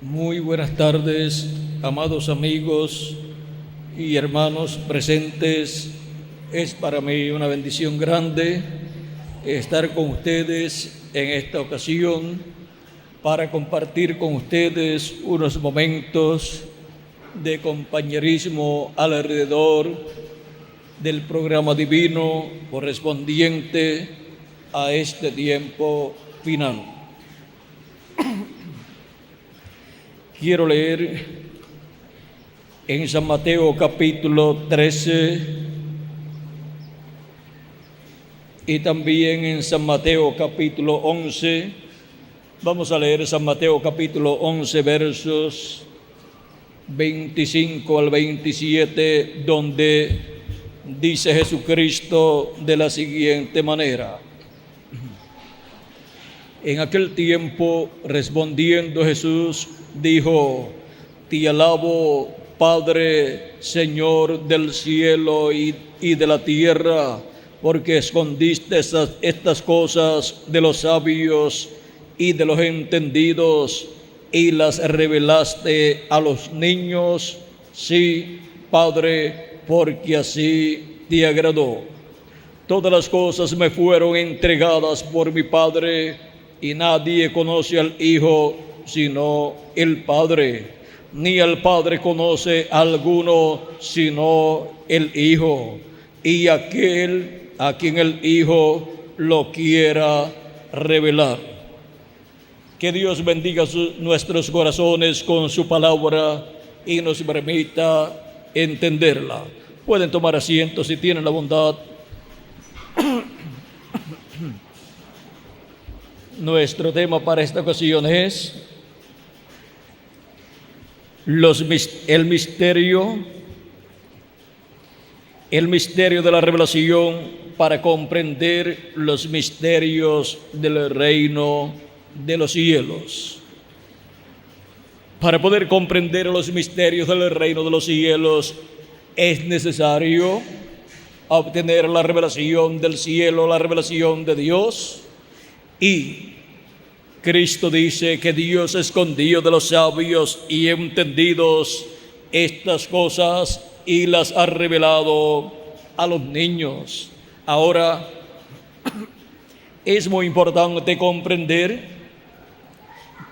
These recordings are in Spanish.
Muy buenas tardes, amados amigos y hermanos presentes. Es para mí una bendición grande estar con ustedes en esta ocasión para compartir con ustedes unos momentos de compañerismo alrededor del programa divino correspondiente a este tiempo final. Quiero leer en San Mateo capítulo 13 y también en San Mateo capítulo 11. Vamos a leer San Mateo capítulo 11 versos 25 al 27, donde dice Jesucristo de la siguiente manera: En aquel tiempo, respondiendo Jesús, dijo: Te alabo, Padre, Señor del cielo y de la tierra, porque escondiste estas cosas de los sabios y de los entendidos y las revelaste a los niños. Sí, Padre, porque así te agradó. Todas las cosas me fueron entregadas por mi Padre, y nadie conoce al Hijo sino el Padre, ni al Padre conoce a alguno sino el Hijo, y aquel a quien el Hijo lo quiera revelar. Que Dios bendiga nuestros corazones con su palabra y nos permita entenderla. Pueden tomar asiento si tienen la bondad. Nuestro tema para esta ocasión es el misterio de la revelación para comprender los misterios del reino de los cielos. Para poder comprender los misterios del reino de los cielos es necesario obtener la revelación del cielo, la revelación de Dios. Y Cristo dice que Dios escondió de los sabios y entendidos estas cosas y las ha revelado a los niños. Ahora, es muy importante comprender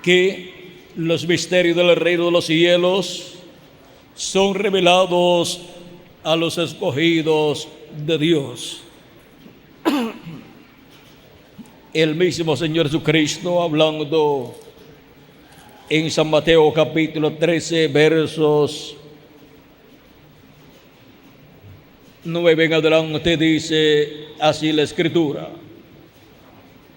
que los misterios del reino de los cielos son revelados a los escogidos de Dios. El mismo Señor Jesucristo, hablando en San Mateo capítulo 13 versos 9 en adelante, dice así la Escritura: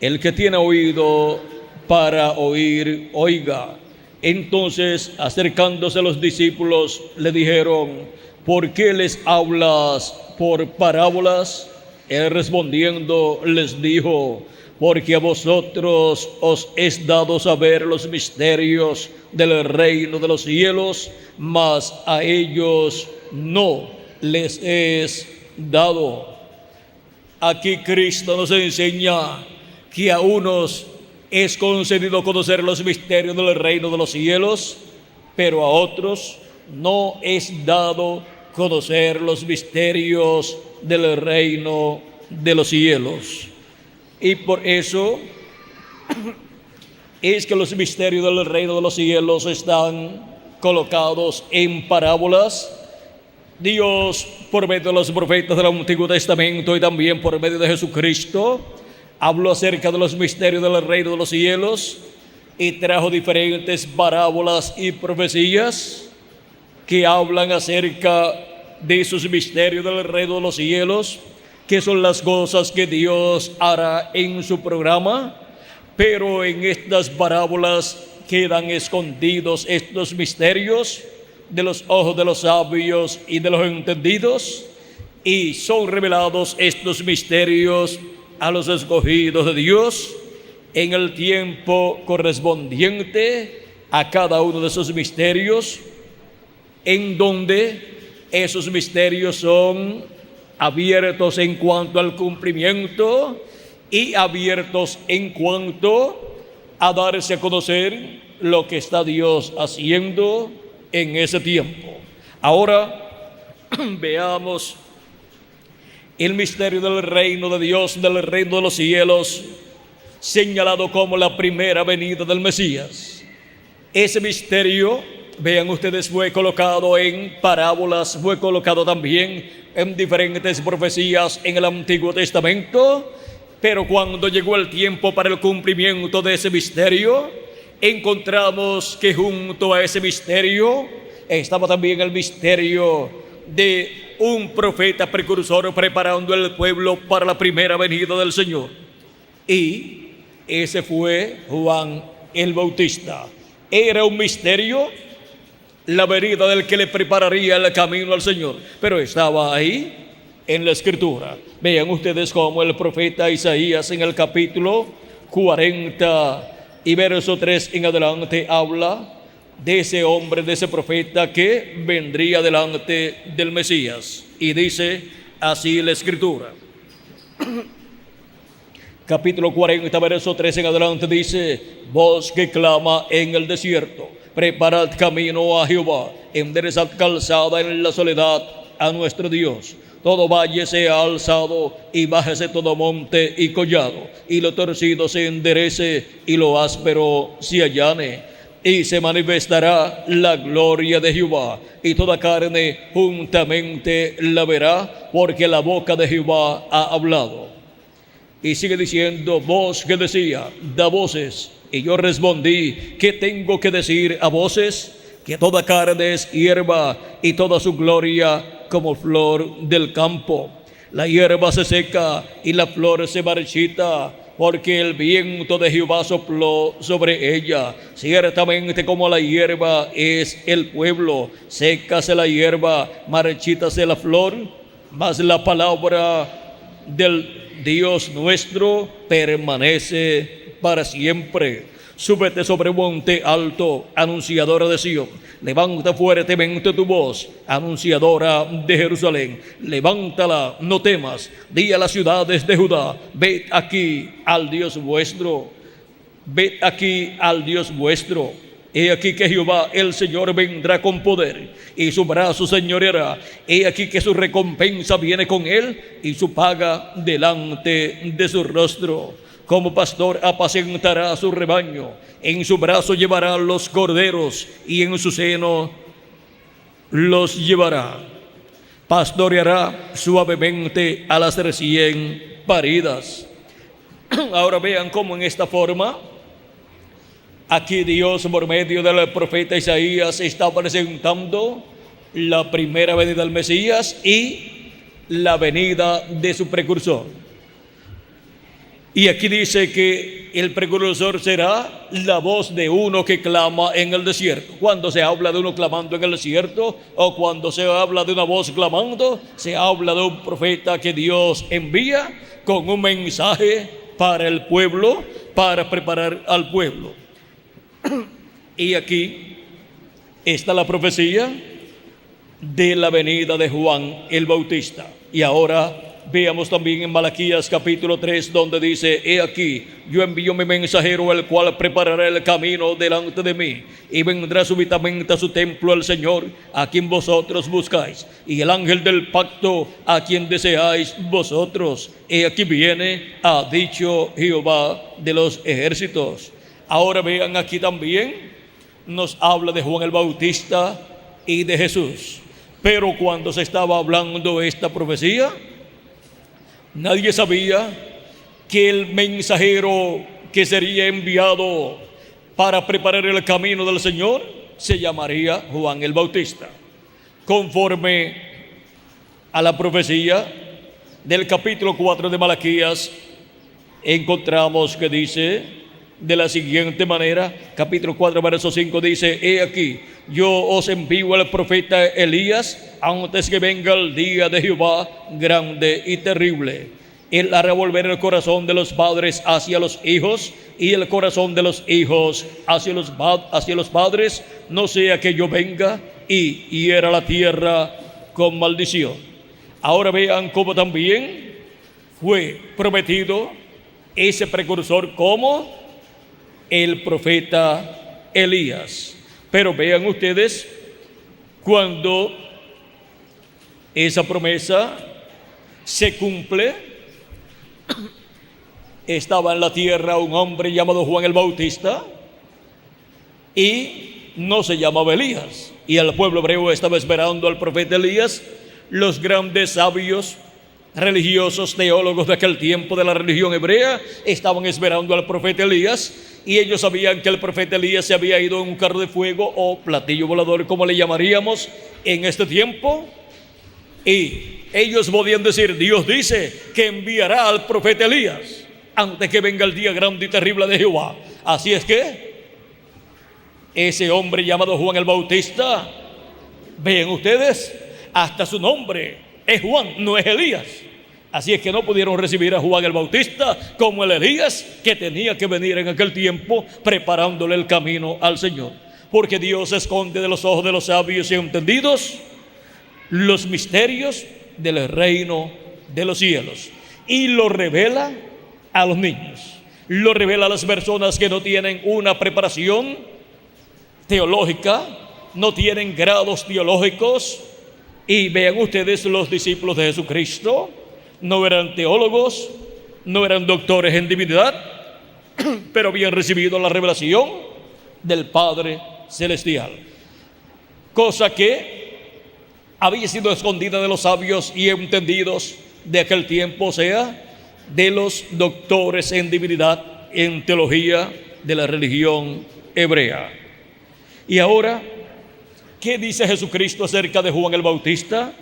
El que tiene oído para oír, oiga. Entonces, acercándose los discípulos, le dijeron: ¿Por qué les hablas por parábolas? Él respondiendo les dijo: Porque a vosotros os es dado saber los misterios del reino de los cielos, mas a ellos no les es dado. Aquí Cristo nos enseña que a unos es concedido conocer los misterios del reino de los cielos, pero a otros no es dado conocer los misterios del reino de los cielos. Y por eso es que los misterios del reino de los cielos están colocados en parábolas. Dios, por medio de los profetas del Antiguo Testamento y también por medio de Jesucristo, habló acerca de los misterios del reino de los cielos y trajo diferentes parábolas y profecías que hablan acerca de esos misterios del reino de los cielos, que son las cosas que Dios hará en su programa. Pero en estas parábolas quedan escondidos estos misterios de los ojos de los sabios y de los entendidos, y son revelados estos misterios a los escogidos de Dios en el tiempo correspondiente a cada uno de esos misterios, en donde esos misterios son abiertos en cuanto al cumplimiento y abiertos en cuanto a darse a conocer lo que está Dios haciendo en ese tiempo. Ahora veamos el misterio del reino de Dios, del reino de los cielos, señalado como la primera venida del Mesías. Ese misterio, vean ustedes, fue colocado en parábolas, fue colocado también en diferentes profecías en el Antiguo Testamento, pero cuando llegó el tiempo para el cumplimiento de ese misterio, encontramos que junto a ese misterio estaba también el misterio de un profeta precursor preparando el pueblo para la primera venida del Señor. Y ese fue Juan el Bautista. Era un misterio la venida del que le prepararía el camino al Señor, pero estaba ahí en la Escritura. Vean ustedes cómo el profeta Isaías en el capítulo 40 y verso 3 en adelante habla de ese hombre, de ese profeta que vendría delante del Mesías. Y dice así la Escritura. Capítulo 40, verso 3 en adelante dice: voz que clama en el desierto, preparad camino a Jehová, enderezad calzada en la soledad a nuestro Dios. Todo valle sea alzado y bájese todo monte y collado, y lo torcido se enderece y lo áspero se allane. Y se manifestará la gloria de Jehová, y toda carne juntamente la verá, porque la boca de Jehová ha hablado. Y sigue diciendo: voz que decía, da voces. Y yo respondí: ¿qué tengo que decir a voces? Que toda carne es hierba, y toda su gloria como flor del campo. La hierba se seca y la flor se marchita, porque el viento de Jehová sopló sobre ella. Ciertamente como la hierba es el pueblo, sécase la hierba, marchítase la flor, mas la palabra del Dios nuestro permanece para siempre. Súbete sobre un monte alto, anunciadora de Sión. Levanta fuertemente tu voz, anunciadora de Jerusalén. Levántala, no temas. Di a las ciudades de Judá: ved aquí al Dios vuestro. Ved aquí al Dios vuestro. He aquí que Jehová el Señor vendrá con poder, y su brazo señoreará. He aquí que su recompensa viene con él, y su paga delante de su rostro. Como pastor apacentará a su rebaño, en su brazo llevará los corderos, y en su seno los llevará. Pastoreará suavemente a las recién paridas. Ahora vean cómo en esta forma, aquí Dios por medio del profeta Isaías está presentando la primera venida del Mesías y la venida de su precursor. Y aquí dice que el precursor será la voz de uno que clama en el desierto. Cuando se habla de uno clamando en el desierto, o cuando se habla de una voz clamando, se habla de un profeta que Dios envía con un mensaje para el pueblo, para preparar al pueblo. Y aquí está la profecía de la venida de Juan el Bautista. Y ahora veamos también en Malaquías capítulo 3, donde dice: he aquí, yo envío mi mensajero, el cual preparará el camino delante de mí, y vendrá súbitamente a su templo el Señor, a quien vosotros buscáis, y el ángel del pacto, a quien deseáis vosotros. He aquí viene, ha dicho Jehová de los ejércitos. Ahora vean, aquí también nos habla de Juan el Bautista y de Jesús. Pero cuando se estaba hablando esta profecía, nadie sabía que el mensajero que sería enviado para preparar el camino del Señor se llamaría Juan el Bautista. Conforme a la profecía del capítulo 4 de Malaquías, encontramos que dice de la siguiente manera, capítulo 4, verso 5 dice: he aquí, yo os envío al profeta Elías antes que venga el día de Jehová grande y terrible. Él hará volver el corazón de los padres hacia los hijos, y el corazón de los hijos hacia los padres, no sea que yo venga y hiera la tierra con maldición. Ahora vean cómo también fue prometido ese precursor como el profeta Elías. Pero vean ustedes, cuando esa promesa se cumple, estaba en la tierra un hombre llamado Juan el Bautista y no se llamaba Elías. Y el pueblo hebreo estaba esperando al profeta Elías. Los grandes sabios religiosos, teólogos de aquel tiempo de la religión hebrea, estaban esperando al profeta Elías, y ellos sabían que el profeta Elías se había ido en un carro de fuego o platillo volador, como le llamaríamos en este tiempo. Y ellos podían decir: Dios dice que enviará al profeta Elías antes que venga el día grande y terrible de Jehová. Así es que ese hombre llamado Juan el Bautista, ven ustedes, hasta su nombre es Juan, no es Elías. Así es que no pudieron recibir a Juan el Bautista como el Elías que tenía que venir en aquel tiempo, preparándole el camino al Señor. Porque Dios esconde de los ojos de los sabios y entendidos los misterios del reino de los cielos, y lo revela a los niños, lo revela a las personas que no tienen una preparación teológica, no tienen grados teológicos. Y vean ustedes, los discípulos de Jesucristo no eran teólogos, no eran doctores en divinidad, pero habían recibido la revelación del Padre Celestial, cosa que había sido escondida de los sabios y entendidos de aquel tiempo, o sea, de los doctores en divinidad, en teología de la religión hebrea. Y ahora, ¿qué dice Jesucristo acerca de Juan el Bautista?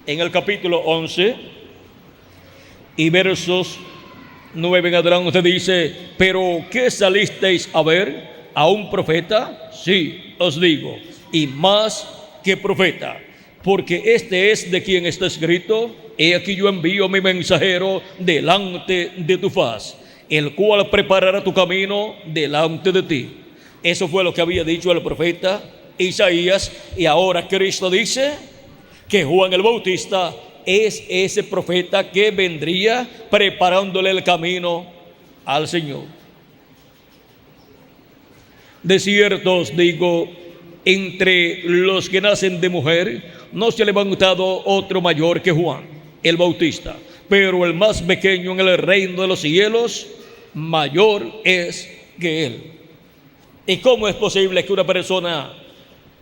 En el capítulo 11 y versos 9 en adelante dice: ¿pero qué salisteis a ver? ¿A un profeta? Sí, os digo, y más que profeta, porque este es de quien está escrito: he aquí yo envío mi mensajero delante de tu faz, el cual preparará tu camino delante de ti. Eso fue lo que había dicho el profeta Isaías, y ahora Cristo dice que Juan el Bautista es ese profeta que vendría preparándole el camino al Señor. De cierto os digo, entre los que nacen de mujer no se ha levantado otro mayor que Juan el Bautista, pero el más pequeño en el reino de los cielos mayor es que él. ¿Y cómo es posible que una persona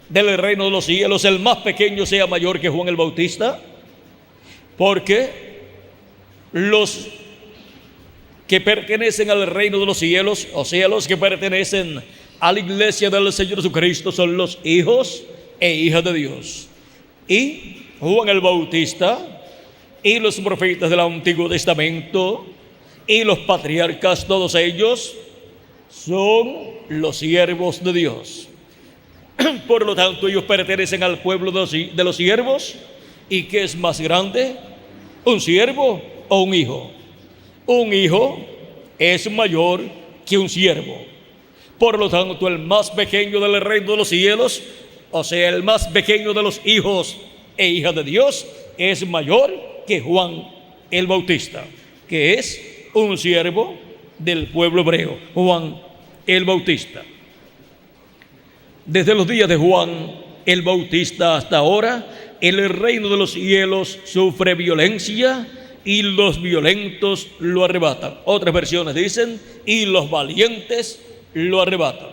del reino de los cielos, el más pequeño, sea mayor que Juan el Bautista? Porque los que pertenecen al reino de los cielos, o sea, los que pertenecen a la iglesia del Señor Jesucristo, son los hijos e hijas de Dios. Y Juan el Bautista y los profetas del Antiguo Testamento y los patriarcas, todos ellos son los siervos de Dios. Por lo tanto, ellos pertenecen al pueblo de los siervos. ¿Y qué es más grande? ¿Un siervo o un hijo? Un hijo es mayor que un siervo. Por lo tanto, el más pequeño del reino de los cielos, o sea, el más pequeño de los hijos e hijas de Dios, es mayor que Juan el Bautista, que es un siervo del pueblo hebreo, Juan el Bautista. Desde los días de Juan el Bautista hasta ahora, el reino de los cielos sufre violencia y los violentos lo arrebatan. Otras versiones dicen: y los valientes lo arrebatan.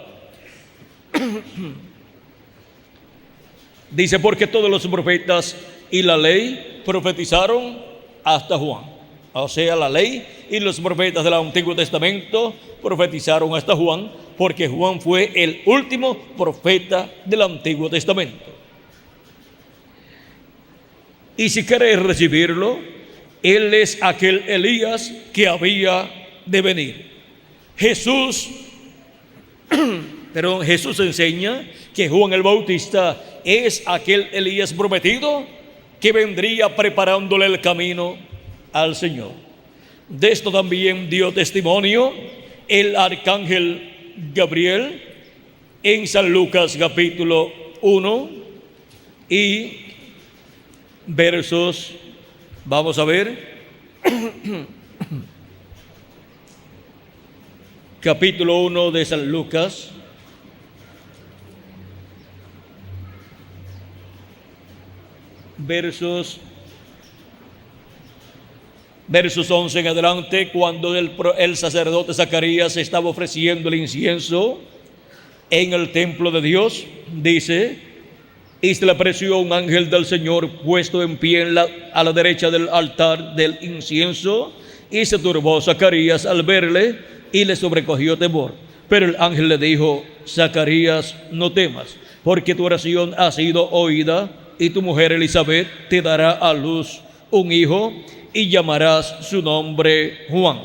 Dice: porque todos los profetas y la ley profetizaron hasta Juan. O sea, la ley y los profetas del Antiguo Testamento profetizaron hasta Juan, porque Juan fue el último profeta del Antiguo Testamento. Y si queréis recibirlo, él es aquel Elías que había de venir. Jesús enseña que Juan el Bautista es aquel Elías prometido que vendría preparándole el camino al Señor. De esto también dio testimonio el arcángel Gabriel en San Lucas capítulo 1 y versos, vamos a ver, capítulo 1 de San Lucas, versos 11 en adelante, cuando el sacerdote Zacarías estaba ofreciendo el incienso en el templo de Dios, dice: y se le apareció un ángel del Señor puesto en pie a la derecha del altar del incienso, y se turbó Zacarías al verle y le sobrecogió temor. Pero el ángel le dijo: Zacarías, no temas, porque tu oración ha sido oída, y tu mujer Elizabeth te dará a luz un hijo, y llamarás su nombre Juan.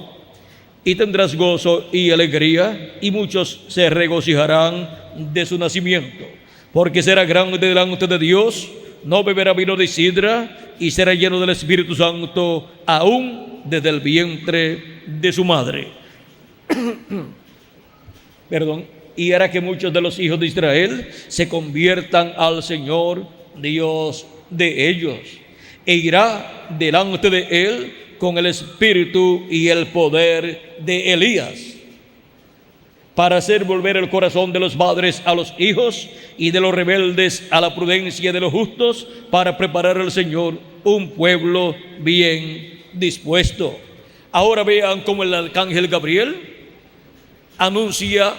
Y tendrás gozo y alegría, y muchos se regocijarán de su nacimiento, porque será grande delante de Dios, no beberá vino de sidra, y será lleno del Espíritu Santo aún desde el vientre de su madre. Perdón. Y hará que muchos de los hijos de Israel se conviertan al Señor Dios de ellos, e irá delante de él con el espíritu y el poder de Elías, para hacer volver el corazón de los padres a los hijos, y de los rebeldes a la prudencia de los justos, para preparar al Señor un pueblo bien dispuesto. Ahora vean cómo el arcángel Gabriel anuncia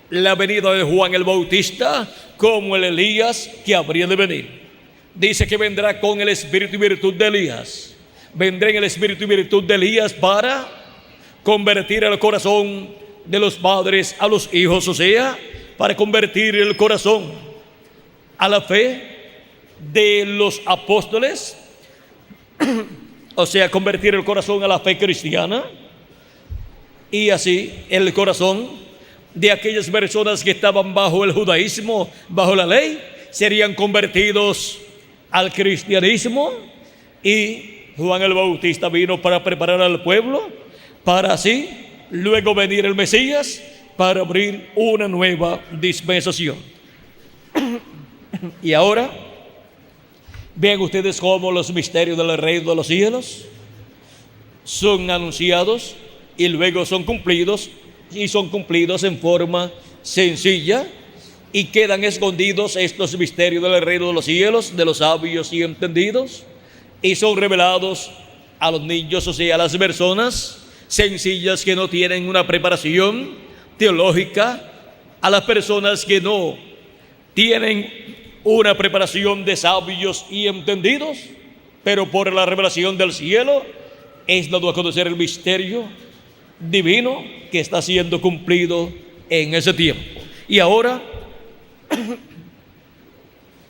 la venida de Juan el Bautista como el Elías que habría de venir. Dice que vendrá con el espíritu y virtud de Elías. Vendrá en el espíritu y virtud de Elías para convertir el corazón de los padres a los hijos, o sea, para convertir el corazón a la fe de los apóstoles, o sea, convertir el corazón a la fe cristiana, y así el corazón de aquellas personas que estaban bajo el judaísmo, bajo la ley, serían convertidos al cristianismo. Y Juan el Bautista vino para preparar al pueblo, para así luego venir el Mesías, para abrir una nueva dispensación. Y ahora vean ustedes cómo los misterios del reino de los cielos son anunciados y luego son cumplidos, y son cumplidos en forma sencilla, y quedan escondidos estos misterios del reino de los cielos de los sabios y entendidos, y son revelados a los niños, o sea, a las personas sencillas que no tienen una preparación teológica, a las personas que no tienen una preparación de sabios y entendidos, pero por la revelación del cielo es dado a conocer el misterio divino que está siendo cumplido en ese tiempo. Y ahora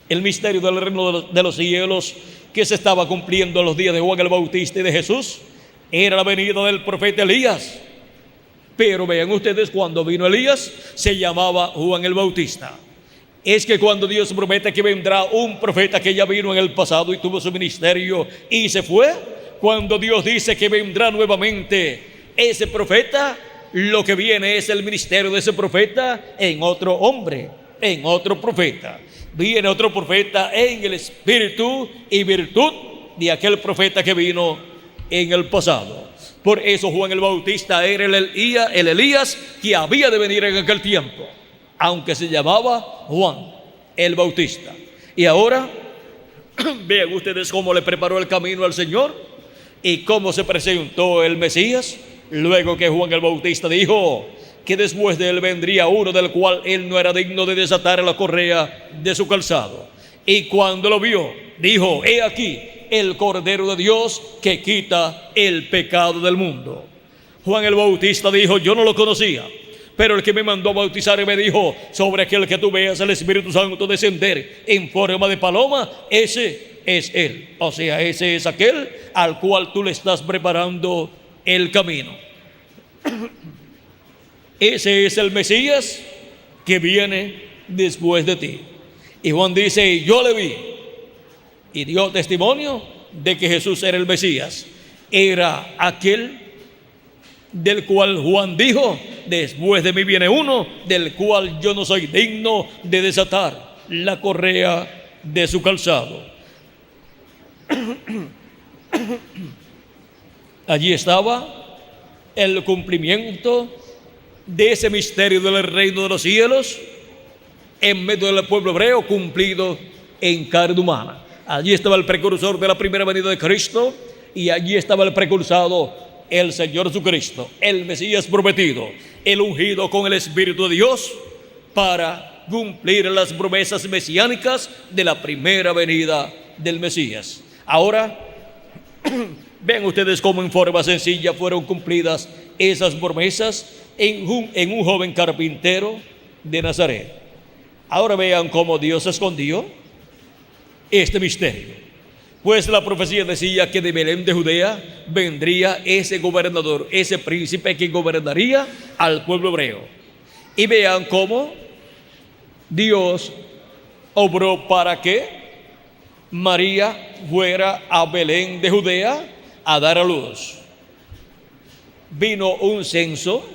el misterio del reino de los cielos que se estaba cumpliendo en los días de Juan el Bautista y de Jesús era la venida del profeta Elías. Pero vean ustedes, cuando vino Elías se llamaba Juan el Bautista. Es que cuando Dios promete que vendrá un profeta que ya vino en el pasado y tuvo su ministerio y se fue, cuando Dios dice que vendrá nuevamente ese profeta, lo que viene es el ministerio de ese profeta en otro hombre, en otro profeta. Viene otro profeta en el espíritu y virtud de aquel profeta que vino en el pasado. Por eso Juan el Bautista era el Elías que había de venir en aquel tiempo, aunque se llamaba Juan el Bautista. Y ahora vean ustedes cómo le preparó el camino al Señor y cómo se presentó el Mesías. Luego que Juan el Bautista dijo que después de él vendría uno del cual él no era digno de desatar la correa de su calzado. Y cuando lo vio, dijo: he aquí el Cordero de Dios que quita el pecado del mundo. Juan el Bautista dijo: yo no lo conocía, pero el que me mandó a bautizar me dijo: sobre aquel que tú veas el Espíritu Santo descender en forma de paloma, ese es él. O sea, ese es aquel al cual tú le estás preparando el camino. Ese es el Mesías que viene después de ti. Y Juan dice: yo le vi, y dio testimonio de que Jesús era el Mesías. Era aquel del cual Juan dijo: después de mí viene uno del cual yo no soy digno de desatar la correa de su calzado. Allí estaba el cumplimiento de ese misterio del reino de los cielos en medio del pueblo hebreo cumplido en carne humana. Allí estaba el precursor de la primera venida de Cristo, y allí estaba el precursado, el Señor Jesucristo, el Mesías prometido, el ungido con el Espíritu de Dios para cumplir las promesas mesiánicas de la primera venida del Mesías. Ahora, vean ustedes cómo en forma sencilla fueron cumplidas esas promesas en un joven carpintero de Nazaret. Ahora vean cómo Dios escondió este misterio. Pues la profecía decía que de Belén de Judea vendría ese gobernador, ese príncipe que gobernaría al pueblo hebreo. Y vean cómo Dios obró para que María fuera a Belén de Judea a dar a luz. Vino un censo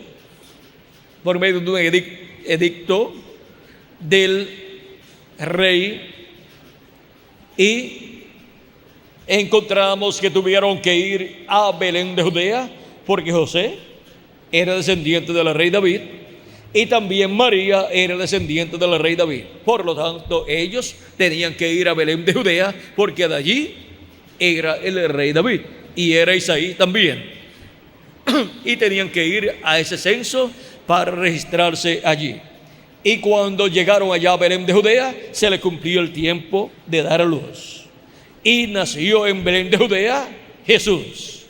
por medio de un edicto del rey, y encontramos que tuvieron que ir a Belén de Judea porque José era descendiente del rey David y también María era descendiente del rey David. Por lo tanto, ellos tenían que ir a Belén de Judea porque de allí era el rey David y era Isaí también. Y tenían que ir a ese censo para registrarse allí. Y cuando llegaron allá a Belén de Judea, se le cumplió el tiempo de dar a luz. Y nació en Belén de Judea Jesús.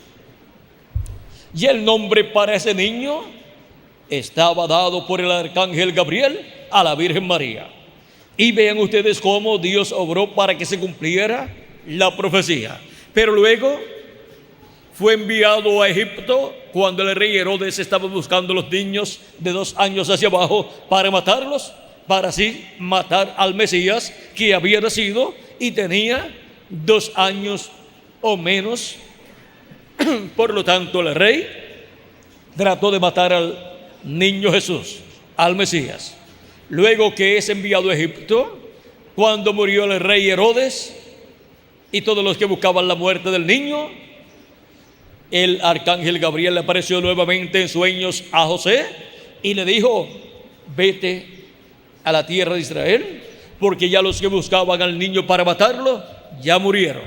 Y el nombre para ese niño estaba dado por el arcángel Gabriel a la Virgen María. Y vean ustedes cómo Dios obró para que se cumpliera la profecía. Pero luego fue enviado a Egipto cuando el rey Herodes estaba buscando los niños de 2 años hacia abajo para matarlos, para así matar al Mesías que había nacido y tenía 2 años o menos. Por lo tanto, el rey trató de matar al niño Jesús, al Mesías. Luego que es enviado a Egipto, cuando murió el rey Herodes y todos los que buscaban la muerte del niño, el arcángel Gabriel le apareció nuevamente en sueños a José y le dijo: vete a la tierra de Israel, porque ya los que buscaban al niño para matarlo ya murieron.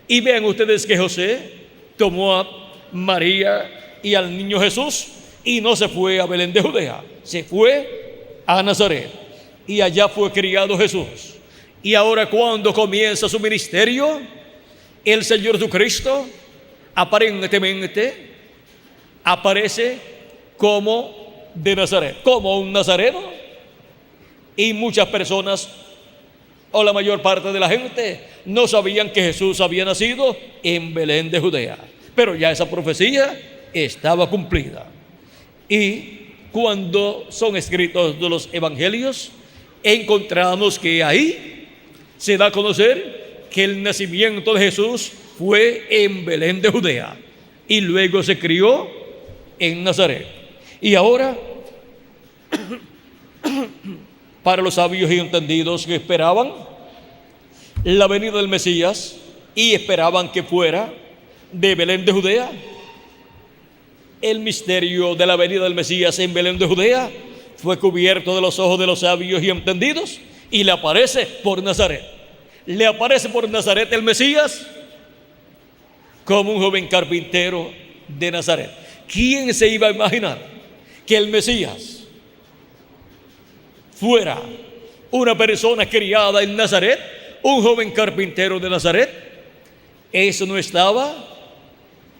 Y vean ustedes que José tomó a María y al niño Jesús y no se fue a Belén de Judea, se fue a Nazaret y allá fue criado Jesús. Y ahora, cuando comienza su ministerio, el Señor Jesucristo aparentemente aparece como de Nazaret, como un nazareno, y muchas personas, o la mayor parte de la gente, no sabían que Jesús había nacido en Belén de Judea, pero ya esa profecía estaba cumplida. Y cuando son escritos de los evangelios, encontramos que ahí se da a conocer que el nacimiento de Jesús fue en Belén de Judea y luego se crió en Nazaret. Y ahora, para los sabios y entendidos que esperaban la venida del Mesías y esperaban que fuera de Belén de Judea, el misterio de la venida del Mesías en Belén de Judea fue cubierto de los ojos de los sabios y entendidos, y le aparece por Nazaret. Le aparece por Nazaret el Mesías como un joven carpintero de Nazaret. ¿Quién se iba a imaginar que el Mesías fuera una persona criada en Nazaret, un joven carpintero de Nazaret? Eso no estaba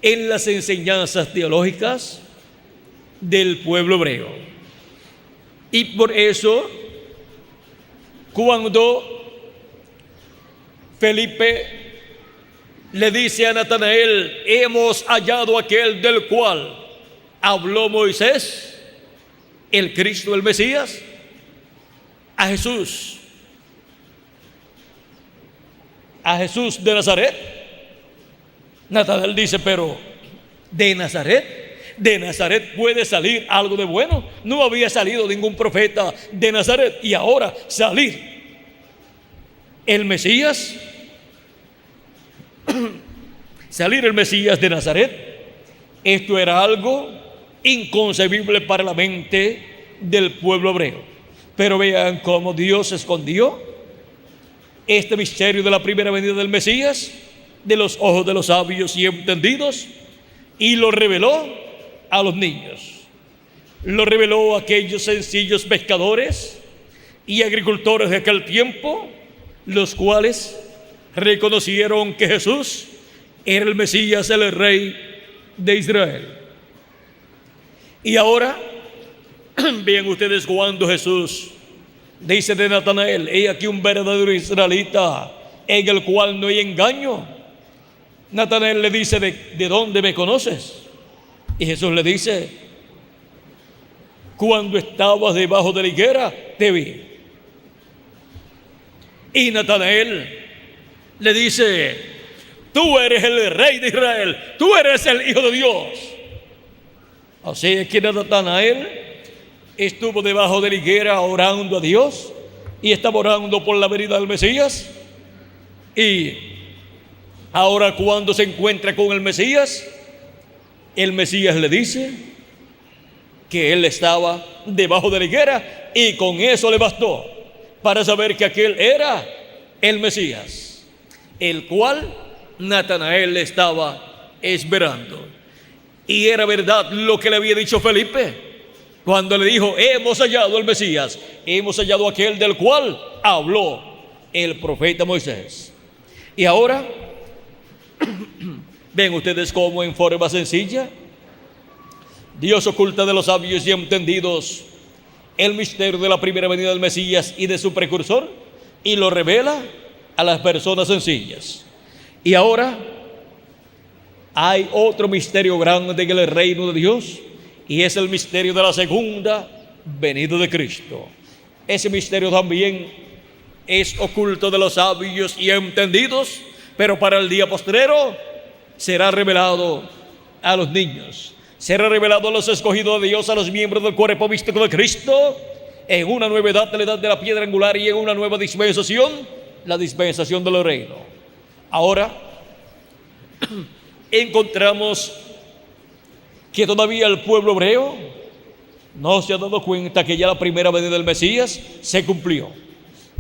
en las enseñanzas teológicas del pueblo hebreo. Y por eso, cuando Felipe le dice a Natanael: hemos hallado aquel del cual habló Moisés, el Cristo, el Mesías, a Jesús de Nazaret. Natanael dice: pero ¿de Nazaret puede salir algo de bueno? No había salido ningún profeta de Nazaret, y ahora salir el Mesías, salir el Mesías de Nazaret, esto era algo inconcebible para la mente del pueblo hebreo. Pero vean cómo Dios escondió este misterio de la primera venida del Mesías de los ojos de los sabios y entendidos, y lo reveló a los niños. Lo reveló a aquellos sencillos pescadores y agricultores de aquel tiempo, los cuales reconocieron que Jesús era el Mesías, el Rey de Israel. Y ahora, vean ustedes cuando Jesús dice de Natanael: he aquí un verdadero israelita en el cual no hay engaño. Natanael le dice: ¿de dónde me conoces? Y Jesús le dice: cuando estabas debajo de la higuera, te vi. Y Natanael le dice: tú eres el Rey de Israel, tú eres el Hijo de Dios. Así es que Natanael estuvo debajo de la higuera orando a Dios, y estaba orando por la venida del Mesías. Y ahora, cuando se encuentra con el Mesías le dice que él estaba debajo de la higuera, y con eso le bastó para saber que aquel era el Mesías, el cual Natanael estaba esperando. Y era verdad lo que le había dicho Felipe cuando le dijo: hemos hallado al Mesías, hemos hallado aquel del cual habló el profeta Moisés. Y ahora ven ustedes cómo, en forma sencilla, Dios oculta de los sabios y entendidos el misterio de la primera venida del Mesías y de su precursor, y lo revela a las personas sencillas. Y ahora hay otro misterio grande en el reino de Dios, y es el misterio de la segunda venida de Cristo. Ese misterio también es oculto de los sabios y entendidos, pero para el día postrero será revelado a los niños, será revelado a los escogidos de Dios, a los miembros del cuerpo místico de Cristo, en una nueva edad, la edad de la piedra angular, y en una nueva dispensación, la dispensación del reino. Ahora encontramos que todavía el pueblo hebreo no se ha dado cuenta que ya la primera venida del Mesías se cumplió.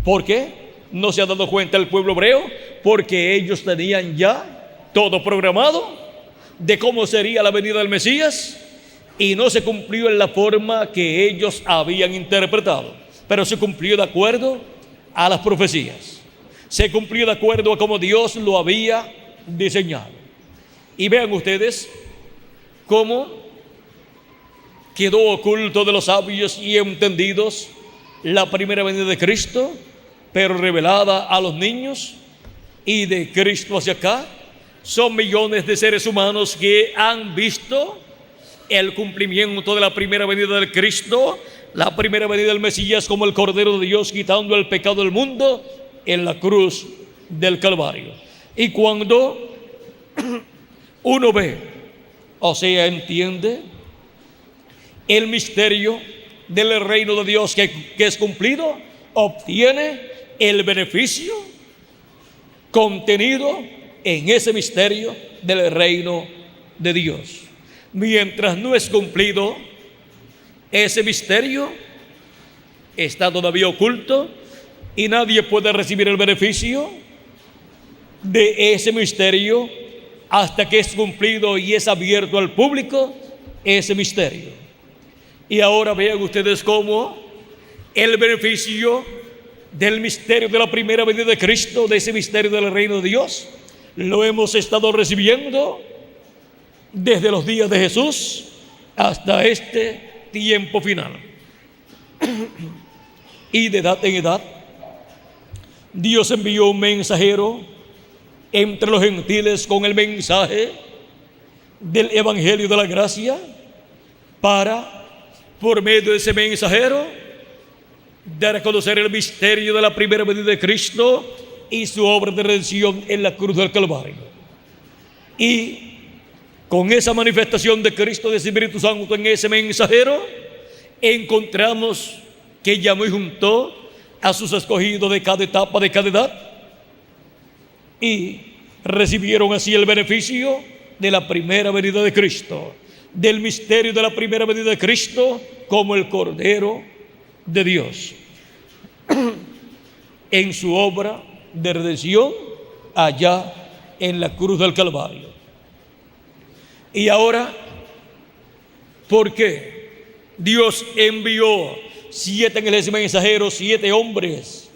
¿Por qué no se ha dado cuenta el pueblo hebreo? Porque ellos tenían ya todo programado de cómo sería la venida del Mesías, y no se cumplió en la forma que ellos habían interpretado, pero se cumplió de acuerdo a las profecías, se cumplió de acuerdo a cómo Dios lo había diseñado. Y vean ustedes cómo quedó oculto de los sabios y entendidos la primera venida de Cristo, pero revelada a los niños. Y de Cristo hacia acá son millones de seres humanos que han visto el cumplimiento de la primera venida del Cristo, la primera venida del Mesías, como el Cordero de Dios quitando el pecado del mundo en la cruz del Calvario. Y cuando uno ve, o sea, entiende el misterio del reino de Dios que es cumplido, obtiene el beneficio contenido en ese misterio del reino de Dios. Mientras no es cumplido, ese misterio está todavía oculto, y nadie puede recibir el beneficio de ese misterio hasta que es cumplido y es abierto al público ese misterio. Y ahora vean ustedes cómo el beneficio del misterio de la primera venida de Cristo, de ese misterio del reino de Dios, lo hemos estado recibiendo desde los días de Jesús hasta este tiempo final. Y de edad en edad, Dios envió un mensajero entre los gentiles con el mensaje del evangelio de la gracia, para, por medio de ese mensajero, dar a conocer el misterio de la primera venida de Cristo y su obra de redención en la cruz del Calvario. Y con esa manifestación de Cristo, de Espíritu Santo en ese mensajero, encontramos que llamó y juntó a sus escogidos de cada etapa, de cada edad, y recibieron así el beneficio de la primera venida de Cristo. del misterio de la primera venida de Cristo como el Cordero de Dios en su obra de redención allá en la cruz del Calvario. Y ahora, ¿por qué Dios envió 7 ángeles mensajeros, 7 hombres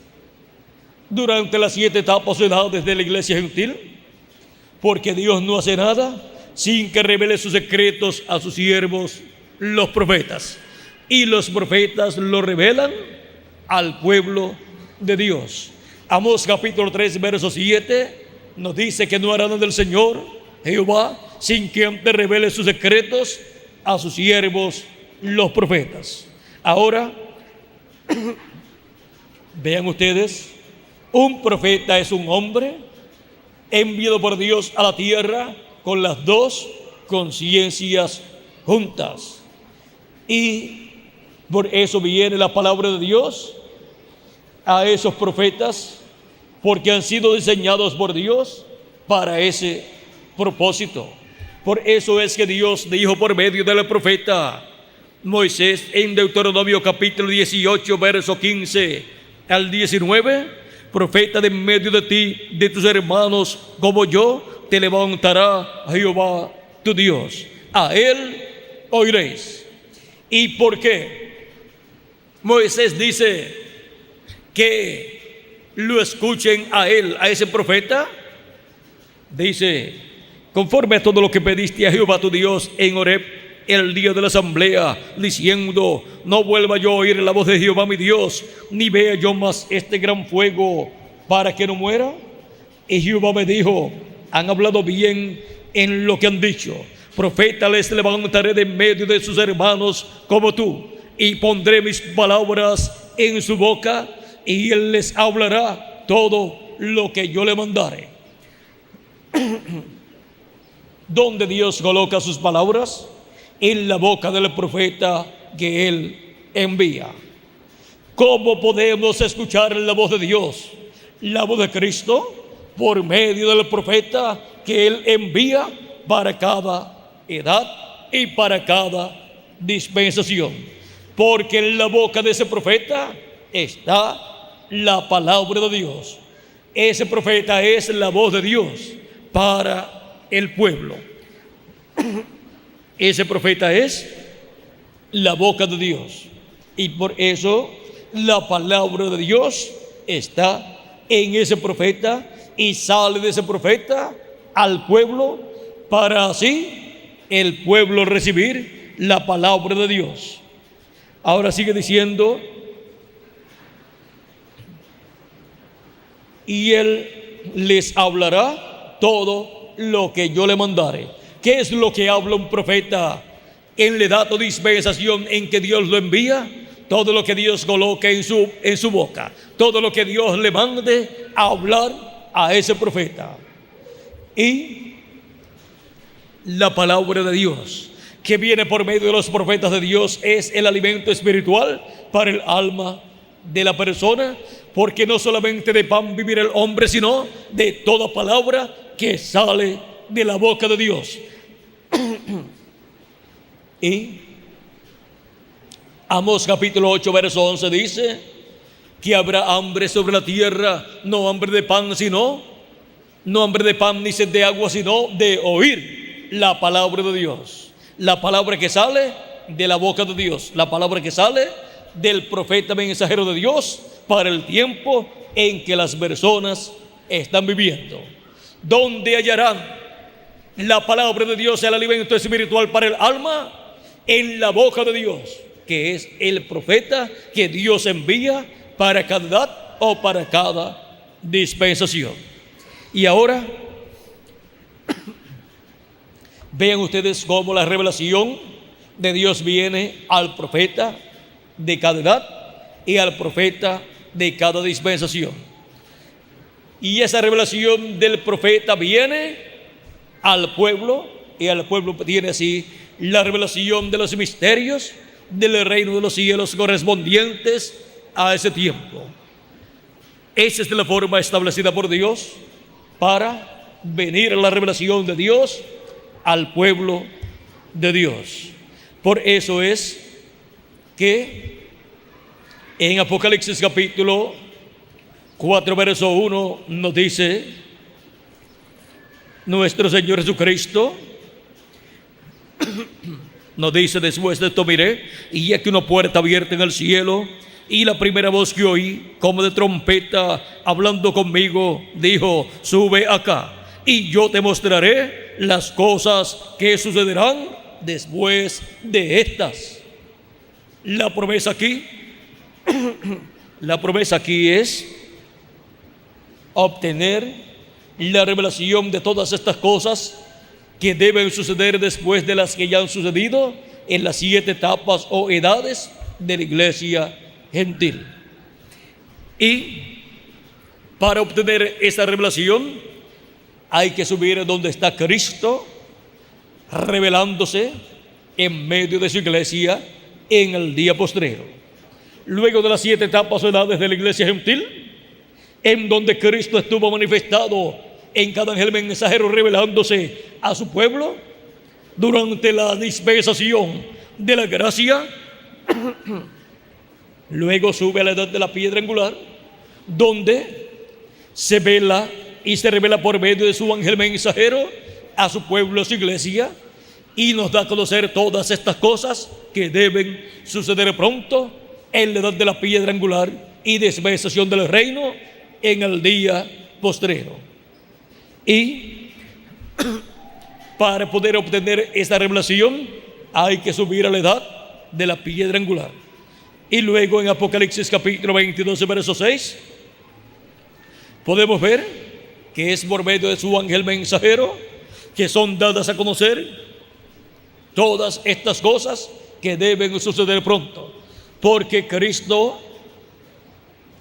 durante las 7 etapas o edades de la iglesia gentil? Porque Dios no hace nada sin que revele sus secretos a sus siervos, los profetas. Y los profetas lo revelan al pueblo de Dios. Amós capítulo 3, verso 7 nos dice que no hará nada del Señor Jehová sin que antes revele sus secretos a sus siervos, los profetas. Ahora, vean ustedes, un profeta es un hombre enviado por Dios a la tierra con las 2 conciencias juntas. Y por eso viene la palabra de Dios a esos profetas, porque han sido diseñados por Dios para ese propósito. Por eso es que Dios dijo por medio del profeta Moisés en Deuteronomio capítulo 18, verso 15 al 19: profeta de en medio de ti, de tus hermanos como yo, te levantará Jehová tu Dios. A él oiréis. ¿Y por qué Moisés dice que lo escuchen a él, a ese profeta? Dice: conforme a todo lo que pediste a Jehová tu Dios en Horeb el día de la asamblea, diciendo: no vuelva yo a oír la voz de Jehová mi Dios, ni vea yo más este gran fuego, para que no muera. Y Jehová me dijo: han hablado bien en lo que han dicho. Profeta les levantaré de en medio de sus hermanos como tú, y pondré mis palabras en su boca, y él les hablará todo lo que yo le mandare. ¿Dónde Dios coloca sus palabras? En la boca del profeta que él envía. ¿Cómo podemos escuchar la voz de Dios, la voz de Cristo? Por medio del profeta que él envía para cada edad y para cada dispensación. Porque en la boca de ese profeta está la palabra de Dios. Ese profeta es la voz de Dios para el pueblo. Ese profeta es la boca de Dios. Y por eso la palabra de Dios está en ese profeta y sale de ese profeta al pueblo, para así el pueblo recibir la palabra de Dios. Ahora sigue diciendo: y él les hablará todo lo que yo le mandare. ¿Qué es lo que habla un profeta en la edad o dispensación en que Dios lo envía? Todo lo que Dios coloca en su boca, todo lo que Dios le mande a hablar a ese profeta. Y la palabra de Dios que viene por medio de los profetas de Dios es el alimento espiritual para el alma de la persona, porque no solamente de pan vivirá el hombre, sino de toda palabra que sale de la boca de Dios. Y Amós capítulo 8, verso 11 dice que habrá hambre sobre la tierra, no hambre de pan, sino, no hambre de pan ni sed de agua, sino de oír la palabra de Dios. La palabra que sale de la boca de Dios, la palabra que sale del profeta mensajero de Dios para el tiempo en que las personas están viviendo. ¿Dónde hallarán la palabra de Dios, el alimento espiritual para el alma? En la boca de Dios, que es el profeta que Dios envía para cada edad o para cada dispensación. Y ahora vean ustedes cómo la revelación de Dios viene al profeta de cada edad y al profeta de cada dispensación. Y esa revelación del profeta viene al pueblo, y al pueblo tiene así la revelación de los misterios del reino de los cielos correspondientes a ese tiempo. Esa es la forma establecida por Dios para venir a la revelación de Dios al pueblo de Dios. Por eso es que en Apocalipsis capítulo 4, verso 1 nos dice nuestro Señor Jesucristo, nos dice: después de esto miré, y aquí una puerta abierta en el cielo, y la primera voz que oí, como de trompeta, hablando conmigo, dijo: sube acá, y yo te mostraré las cosas que sucederán después de estas. La promesa aquí, la promesa aquí es obtener la revelación de todas estas cosas que deben suceder después de las que ya han sucedido en las 7 etapas o edades de la iglesia gentil. Y para obtener esa revelación hay que subir donde está Cristo, revelándose en medio de su iglesia en el día postrero. Luego de las 7 etapas o edades de la iglesia gentil, en donde Cristo estuvo manifestado en cada ángel mensajero, revelándose a su pueblo durante la dispensación de la gracia, luego sube a la edad de la piedra angular, donde se vela y se revela por medio de su ángel mensajero a su pueblo, a su iglesia, y nos da a conocer todas estas cosas que deben suceder pronto en la edad de la piedra angular y dispensación del reino en el día postrero. Y para poder obtener esta revelación hay que subir a la edad de la piedra angular. Y luego en Apocalipsis capítulo 22, verso 6, podemos ver que es por medio de su ángel mensajero que son dadas a conocer todas estas cosas que deben suceder pronto, porque Cristo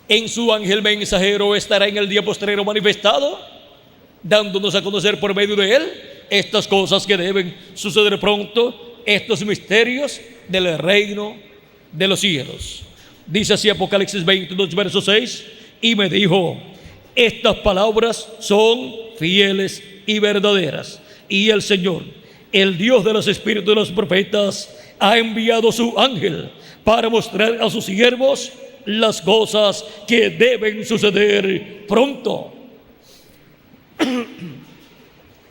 en su ángel mensajero estará en el día postrero manifestado, dándonos a conocer por medio de él estas cosas que deben suceder pronto, estos misterios del reino de los cielos. Dice así Apocalipsis 22, verso 6: y me dijo: estas palabras son fieles y verdaderas, y el Señor, el Dios de los espíritus de los profetas, ha enviado su ángel para mostrar a sus siervos las cosas que deben suceder pronto.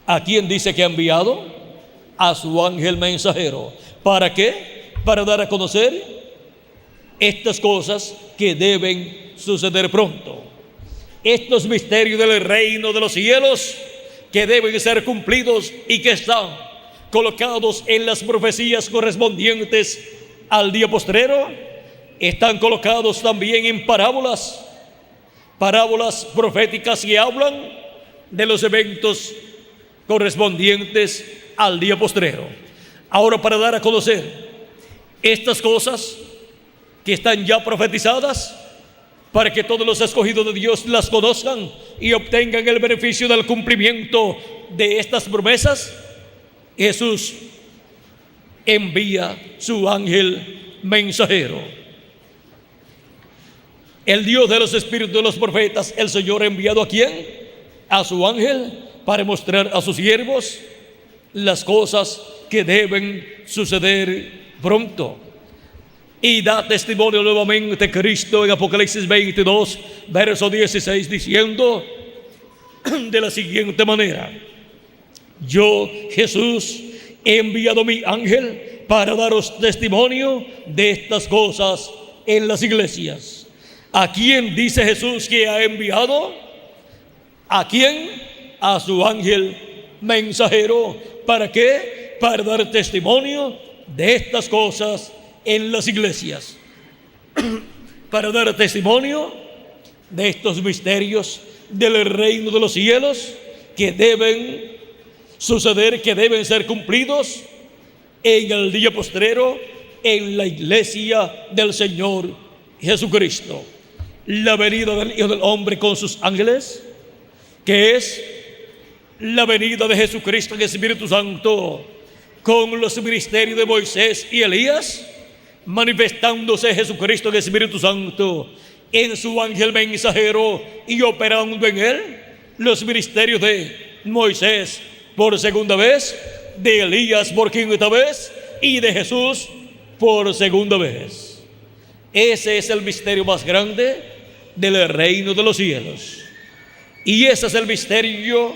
¿A quién dice que ha enviado? A su ángel mensajero. ¿Para qué? Para dar a conocer estas cosas que deben suceder pronto. Estos misterios del reino de los cielos que deben ser cumplidos y que están colocados en las profecías correspondientes al día postrero, están colocados también en parábolas proféticas que hablan de los eventos correspondientes al día postrero. Ahora, para dar a conocer estas cosas que están ya profetizadas, para que todos los escogidos de Dios las conozcan y obtengan el beneficio del cumplimiento de estas promesas, Jesús envía su ángel mensajero. El Dios de los espíritus de los profetas, el Señor, ha enviado ¿a quién? A su ángel para mostrar a sus siervos las cosas que deben suceder pronto. Y da testimonio nuevamente Cristo en Apocalipsis 22, verso 16, diciendo de la siguiente manera: yo, Jesús, he enviado mi ángel para daros testimonio de estas cosas en las iglesias. ¿A quién dice Jesús que ha enviado? ¿A quién? A su ángel mensajero. ¿Para qué? Para dar testimonio de estas cosas en las iglesias. Para dar testimonio de estos misterios del reino de los cielos que deben suceder, que deben ser cumplidos en el día postrero en la iglesia del Señor Jesucristo. La venida del Hijo del Hombre con sus ángeles, que es la venida de Jesucristo en el Espíritu Santo, con los ministerios de Moisés y Elías, manifestándose Jesucristo en el Espíritu Santo en su ángel mensajero y operando en él los ministerios de Moisés por segunda vez, de Elías por quinta vez y de Jesús por segunda vez. Ese es el misterio más grande del reino de los cielos. Y ese es el misterio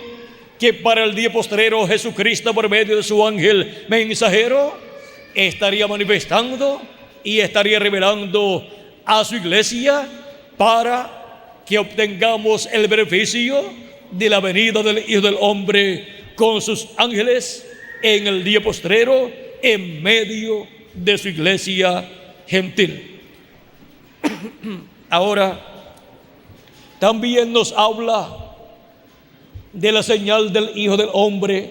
que para el día postrero Jesucristo, por medio de su ángel mensajero, estaría manifestando y estaría revelando a su iglesia para que obtengamos el beneficio de la venida del Hijo del Hombre con sus ángeles en el día postrero en medio de su iglesia gentil. Ahora, también nos habla de la señal del Hijo del Hombre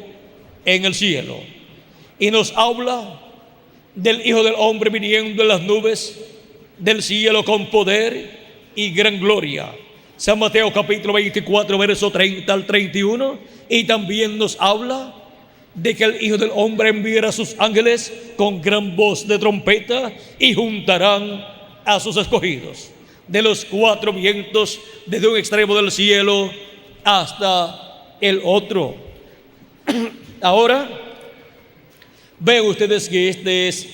en el cielo, y nos habla del Hijo del Hombre viniendo en las nubes del cielo con poder y gran gloria. San Mateo capítulo 24, verso 30 al 31. Y también nos habla de que el Hijo del Hombre enviará a sus ángeles con gran voz de trompeta y juntarán a sus escogidos de los cuatro vientos, desde un extremo del cielo hasta el otro. Ahora, ven ustedes que este es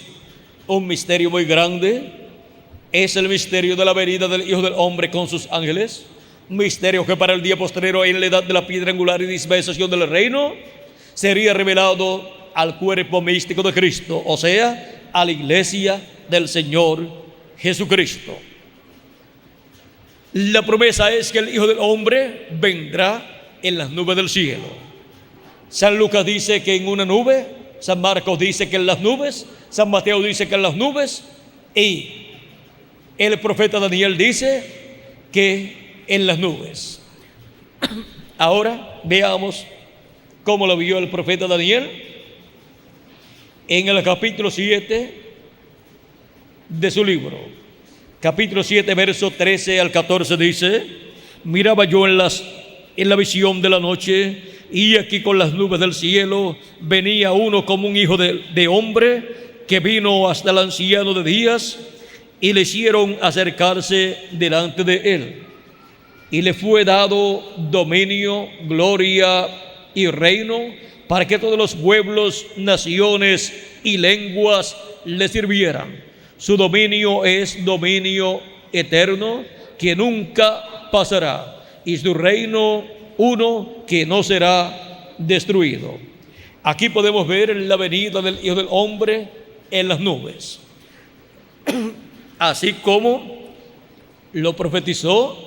un misterio muy grande. Es el misterio de la venida del Hijo del Hombre con sus ángeles. Un misterio que para el día postrero, en la edad de la piedra angular y dispensación del reino, sería revelado al cuerpo místico de Cristo, o sea, a la iglesia del Señor Jesucristo. La promesa es que el Hijo del Hombre vendrá en las nubes del cielo. San Lucas dice que en una nube, San Marcos dice que en las nubes, San Mateo dice que en las nubes, y el profeta Daniel dice que en las nubes. Ahora veamos cómo lo vio el profeta Daniel en el capítulo 7 de su libro. Capítulo 7, verso 13 al 14 dice: miraba yo en la visión de la noche, y aquí con las nubes del cielo venía uno como un hijo de hombre, que vino hasta el anciano de días, y le hicieron acercarse delante de él. Y le fue dado dominio, gloria y reino, para que todos los pueblos, naciones y lenguas le sirvieran. Su dominio es dominio eterno, que nunca pasará, y su reino uno que no será destruido. Aquí podemos ver la venida del Hijo del Hombre en las nubes, así como lo profetizó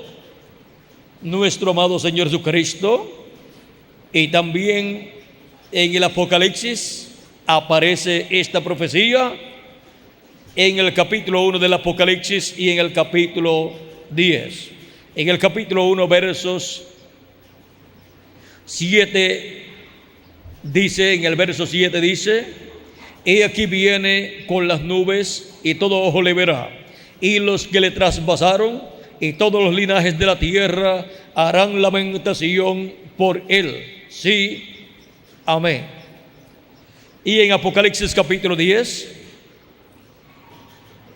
nuestro amado Señor Jesucristo. Y también en el Apocalipsis aparece esta profecía en el capítulo 1 del Apocalipsis y en el capítulo 10. En el capítulo 1, versos 7 dice, en el verso 7 dice: he aquí viene con las nubes, y todo ojo le verá, y los que le traspasaron, y todos los linajes de la tierra harán lamentación por él. Sí, amén. Y en Apocalipsis capítulo 10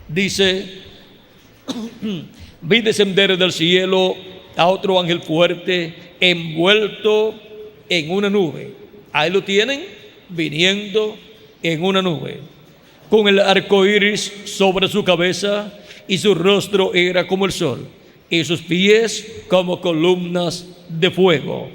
dice: vi descender del cielo a otro ángel fuerte, envuelto en una nube. Ahí lo tienen, viniendo en una nube, con el arco iris sobre su cabeza, y su rostro era como el sol, y sus pies como columnas de fuego.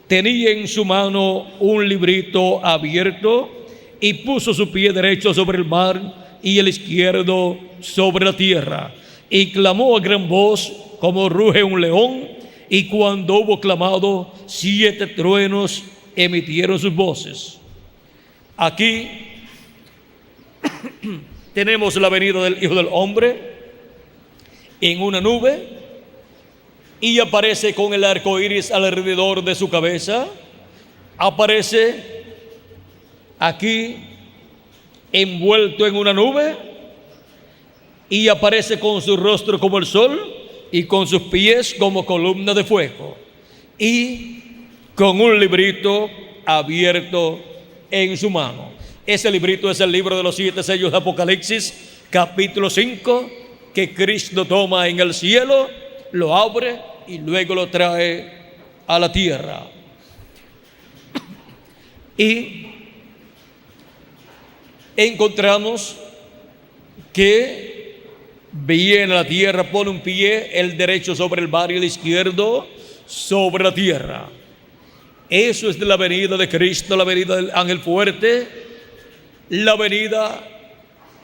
Tenía en su mano un librito abierto, y puso su pie derecho sobre el mar y el izquierdo sobre la tierra, y clamó a gran voz como ruge un león. Y cuando hubo clamado, 7 truenos emitieron sus voces. Aquí tenemos la venida del Hijo del Hombre en una nube, y aparece con el arco iris alrededor de su cabeza. Aparece aquí envuelto en una nube, y aparece con su rostro como el sol y con sus pies como columna de fuego, y con un librito abierto en su mano. Ese librito es el libro de los 7 sellos de Apocalipsis, capítulo 5, que Cristo toma en el cielo, lo abre y luego lo trae a la tierra. Y encontramos que viene a la tierra, pone un pie, el derecho sobre el mar y el izquierdo sobre la tierra. Eso es de la venida de Cristo, la venida del ángel fuerte, la venida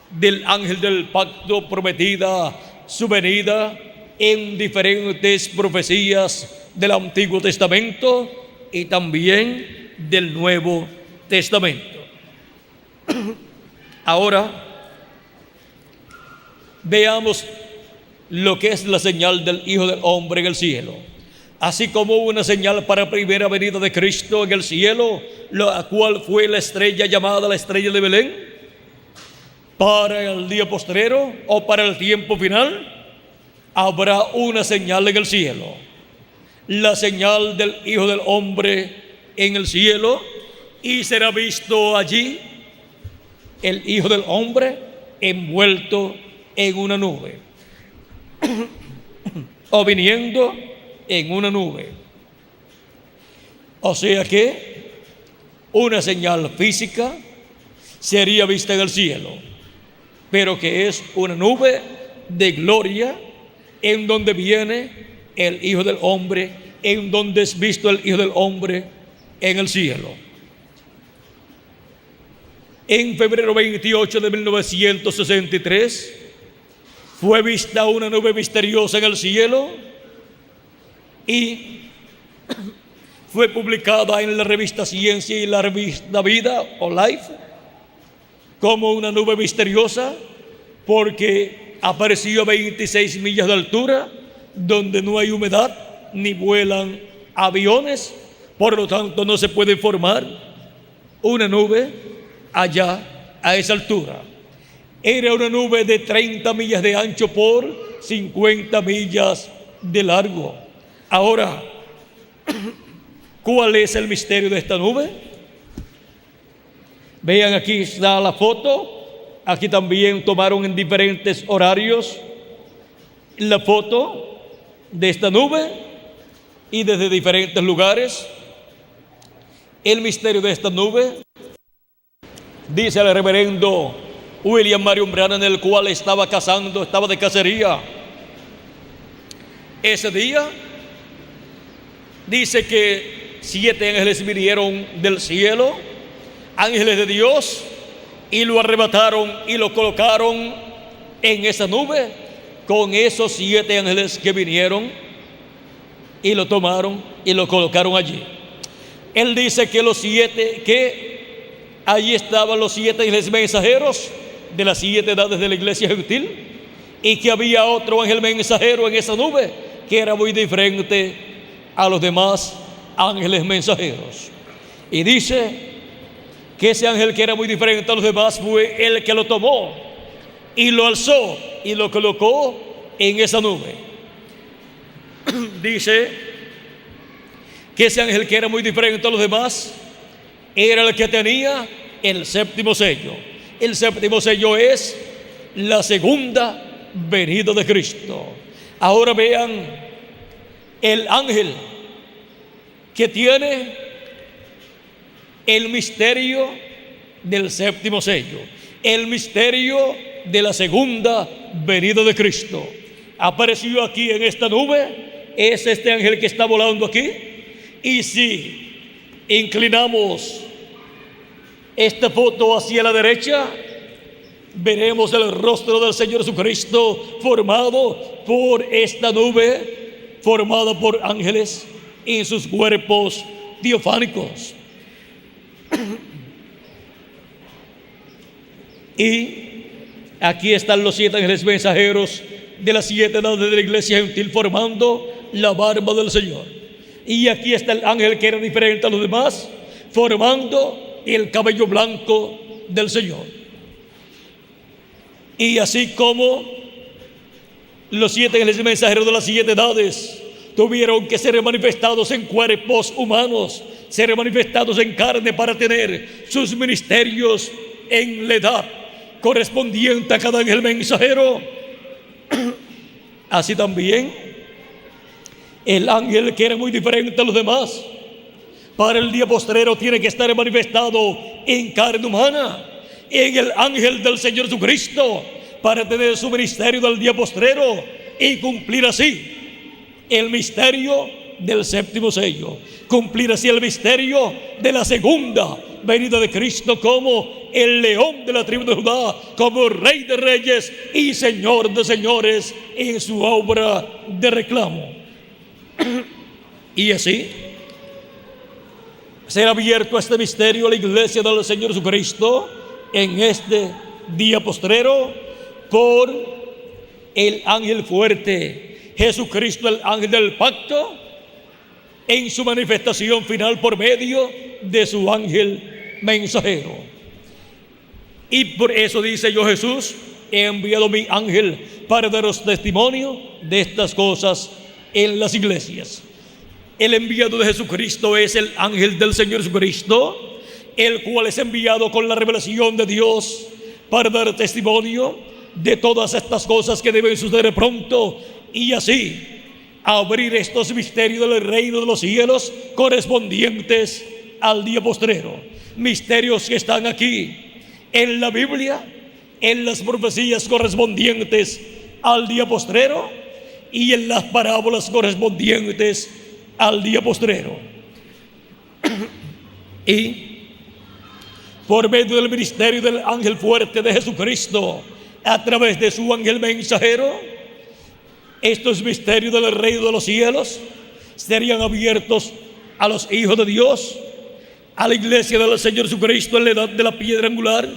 del ángel del pacto prometida, su venida en diferentes profecías del Antiguo Testamento y también del Nuevo Testamento. Ahora veamos lo que es la señal del Hijo del Hombre en el cielo. Así como hubo una señal para la primera venida de Cristo en el cielo, la cual fue la estrella llamada la estrella de Belén, para el día postrero o para el tiempo final, habrá una señal en el cielo. La señal del Hijo del Hombre en el cielo, y será visto allí el Hijo del Hombre envuelto en una nube o viniendo en una nube. O sea que una señal física sería vista en el cielo, pero que es una nube de gloria en donde viene el Hijo del Hombre, en donde es visto el Hijo del Hombre en el cielo. En febrero 28 de 1963 fue vista una nube misteriosa en el cielo y fue publicada en la revista Ciencia y la revista Vida o Life como una nube misteriosa, porque apareció a 26 millas de altura, donde no hay humedad ni vuelan aviones, por lo tanto no se puede formar una nube allá a esa altura. Era una nube de 30 millas de ancho por 50 millas de largo. Ahora, ¿cuál es el misterio de esta nube? Vean, aquí está la foto. Aquí también tomaron en diferentes horarios la foto de esta nube y desde diferentes lugares. El misterio de esta nube, dice el reverendo William Marion Branham, en el cual estaba de cacería ese día, dice que 7 ángeles vinieron del cielo, ángeles de Dios, y lo arrebataron y lo colocaron en esa nube con esos 7 ángeles que vinieron y lo tomaron y lo colocaron allí. Él dice que allí estaban los 7 ángeles mensajeros de las 7 edades de la iglesia gentil, y que había otro ángel mensajero en esa nube que era muy diferente a los demás ángeles mensajeros. Y dice que ese ángel que era muy diferente a los demás fue el que lo tomó y lo alzó y lo colocó en esa nube. Dice que ese ángel que era muy diferente a los demás era el que tenía el 7º sello. El 7º sello es la segunda venida de Cristo. Ahora vean el ángel que tiene el misterio del 7º sello, el misterio de la segunda venida de Cristo. Apareció aquí en esta nube, es este ángel que está volando aquí. Y si inclinamos esta foto hacia la derecha, veremos el rostro del Señor Jesucristo formado por esta nube, formada por ángeles en sus cuerpos teofánicos. Y aquí están los 7 ángeles mensajeros de las 7 edades de la iglesia gentil formando la barba del Señor. Y aquí está el ángel que era diferente a los demás, formando el cabello blanco del Señor. Y así como los 7 ángeles mensajeros de las 7 edades tuvieron que ser manifestados en cuerpos humanos, ser manifestados en carne para tener sus ministerios en la edad correspondiente a cada ángel mensajero, así también el ángel que era muy diferente a los demás para el día postrero tiene que estar manifestado en carne humana, en el ángel del Señor Jesucristo para tener su ministerio del día postrero y cumplir así el misterio del séptimo sello, cumplir así el misterio de la segunda venida de Cristo como el león de la tribu de Judá, como Rey de reyes y Señor de señores en su obra de reclamo. Y así será abierto este misterio a la iglesia del Señor Jesucristo en este día postrero por el ángel fuerte, Jesucristo, el ángel del pacto, en su manifestación final por medio de su ángel mensajero. Y por eso dice: yo, Jesús, he enviado mi ángel para daros testimonio de estas cosas en las iglesias. El enviado de Jesucristo es el ángel del Señor Jesucristo, el cual es enviado con la revelación de Dios para dar testimonio de todas estas cosas que deben suceder pronto, y así abrir estos misterios del reino de los cielos correspondientes al día postrero. Misterios que están aquí en la Biblia, en las profecías correspondientes al día postrero y en las parábolas correspondientes al día postrero. Y por medio del ministerio del ángel fuerte de Jesucristo, a través de su ángel mensajero, estos misterios del reino de los cielos serían abiertos a los hijos de Dios, a la iglesia del Señor Jesucristo en la edad de la piedra angular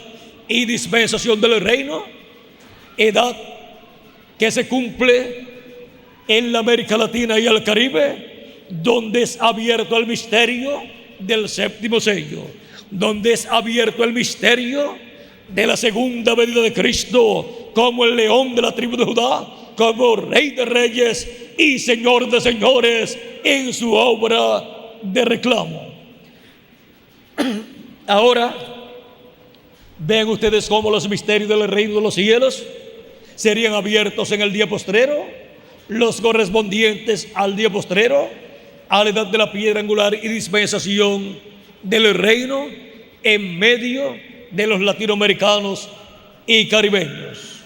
y dispensación del reino, edad que se cumple en la América Latina y el Caribe, donde es abierto el misterio del séptimo sello, donde es abierto el misterio de la segunda venida de Cristo como el león de la tribu de Judá, como Rey de reyes y Señor de señores en su obra de reclamo. Ahora ven ustedes cómo los misterios del reino de los cielos serían abiertos en el día postrero, los correspondientes al día postrero, a la edad de la piedra angular y dispensación del reino, en medio de los latinoamericanos y caribeños.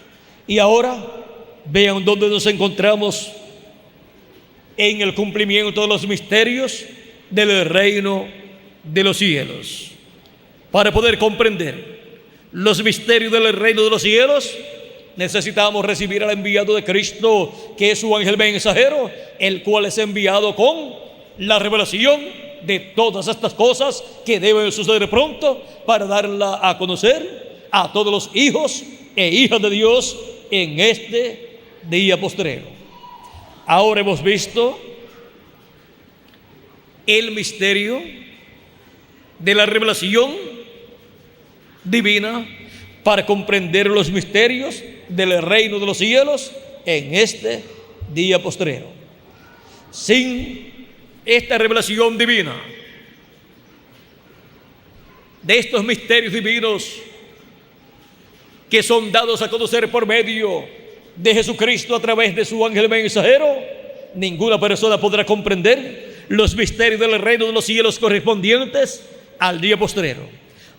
Y ahora vean dónde nos encontramos en el cumplimiento de los misterios del reino de los cielos. Para poder comprender los misterios del reino de los cielos, necesitamos recibir al enviado de Cristo, que es su ángel mensajero, el cual es enviado con la revelación de todas estas cosas que deben suceder pronto, para darla a conocer a todos los hijos e hijas de Dios en este día postrero. Ahora hemos visto el misterio de la revelación divina para comprender los misterios del reino de los cielos en este día postrero. Sin esta revelación divina, de estos misterios divinos que son dados a conocer por medio de Jesucristo a través de su ángel mensajero, ninguna persona podrá comprender los misterios del reino de los cielos correspondientes al día postrero.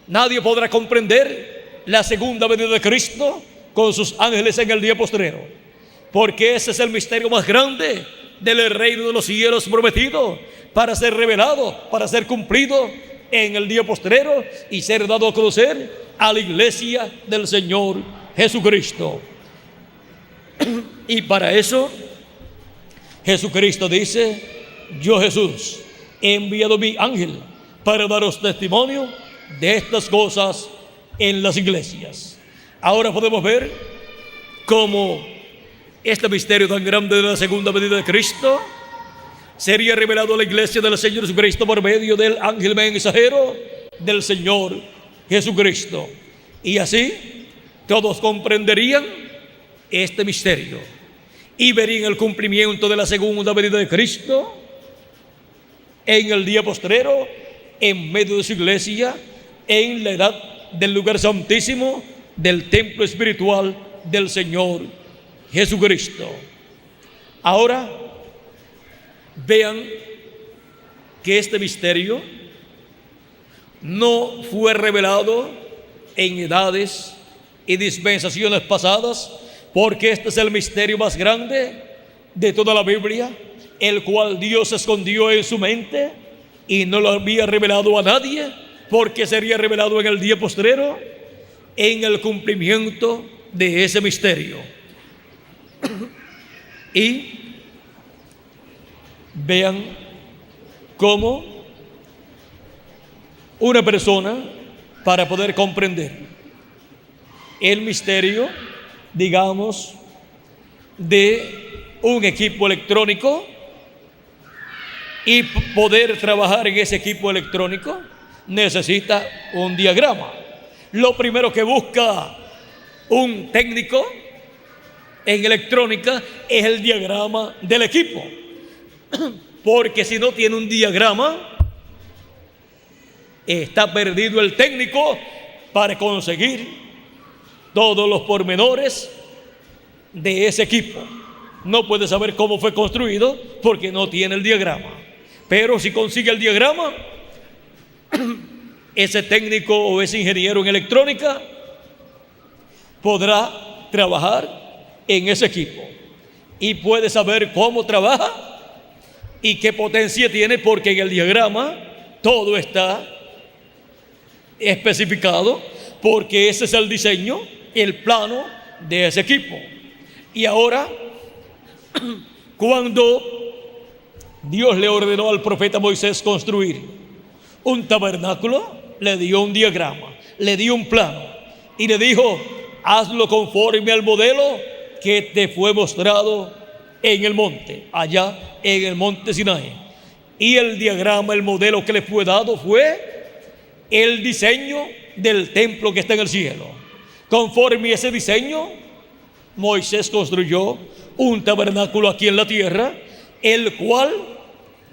Nadie podrá comprender la segunda venida de Cristo con sus ángeles en el día postrero, porque ese es el misterio más grande del reino de los cielos prometido, para ser revelado, para ser cumplido en el día postrero y ser dado a conocer a la iglesia del Señor Jesucristo. Y para eso Jesucristo dice: yo, Jesús, he enviado mi ángel para daros testimonio de estas cosas en las iglesias. Ahora podemos ver cómo este misterio tan grande de la segunda venida de Cristo sería revelado a la iglesia del Señor Jesucristo por medio del ángel mensajero del Señor Jesucristo. Y así todos comprenderían este misterio y verían el cumplimiento de la segunda venida de Cristo en el día postrero, en medio de su iglesia, en la edad del lugar santísimo, del templo espiritual del Señor Jesucristo. Ahora vean que este misterio no fue revelado en edades y dispensaciones pasadas, porque este es el misterio más grande de toda la Biblia, el cual Dios escondió en su mente y no lo había revelado a nadie, porque sería revelado en el día postrero, en el cumplimiento de ese misterio. Y vean cómo una persona, para poder comprender el misterio, digamos, de un equipo electrónico y poder trabajar en ese equipo electrónico, necesita un diagrama. Lo primero que busca un técnico en electrónica es el diagrama del equipo, porque si no tiene un diagrama, está perdido el técnico para conseguir todos los pormenores de ese equipo. No puede saber cómo fue construido porque no tiene el diagrama. Pero si consigue el diagrama, ese técnico o ese ingeniero en electrónica podrá trabajar en ese equipo y puede saber cómo trabaja y qué potencia tiene, porque en el diagrama todo está especificado, porque ese es el diseño, el plano de ese equipo. Y ahora, cuando Dios le ordenó al profeta Moisés construir un tabernáculo, le dio un diagrama, le dio un plano y le dijo: hazlo conforme al modelo que te fue mostrado en el monte, allá en el monte Sinaí. Y el diagrama, el modelo que le fue dado, fue el diseño del templo que está en el cielo. Conforme a ese diseño, Moisés construyó un tabernáculo aquí en la tierra, el cual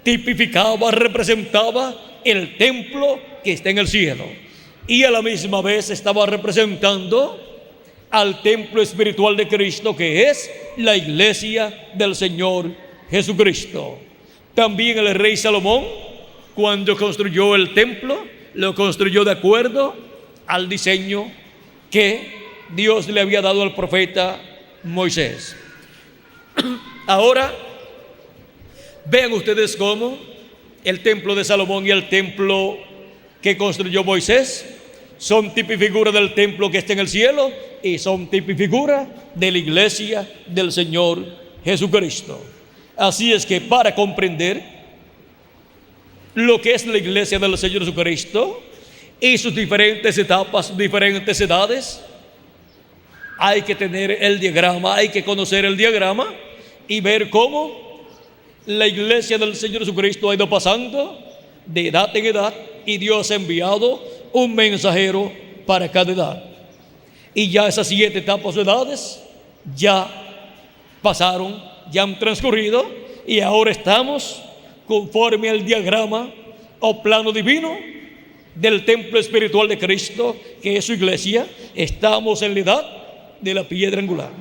tipificaba, representaba el templo que está en el cielo, y a la misma vez estaba representando al templo espiritual de Cristo, que es la iglesia del Señor Jesucristo. También el rey Salomón, cuando construyó el templo, lo construyó de acuerdo al diseño que Dios le había dado al profeta Moisés. Ahora vean ustedes cómo el templo de Salomón y el templo que construyó Moisés son tipifigura del templo que está en el cielo y son tipifigura de la iglesia del Señor Jesucristo. Así es que para comprender lo que es la iglesia del Señor Jesucristo y sus diferentes etapas, diferentes edades, hay que tener el diagrama, hay que conocer el diagrama y ver cómo la iglesia del Señor Jesucristo ha ido pasando de edad en edad, y Dios ha enviado un mensajero para cada edad. Y ya esas 7 etapas de edades ya pasaron, ya han transcurrido, y ahora estamos conforme al diagrama o plano divino del templo espiritual de Cristo, que es su iglesia. Estamos en la edad de la piedra angular,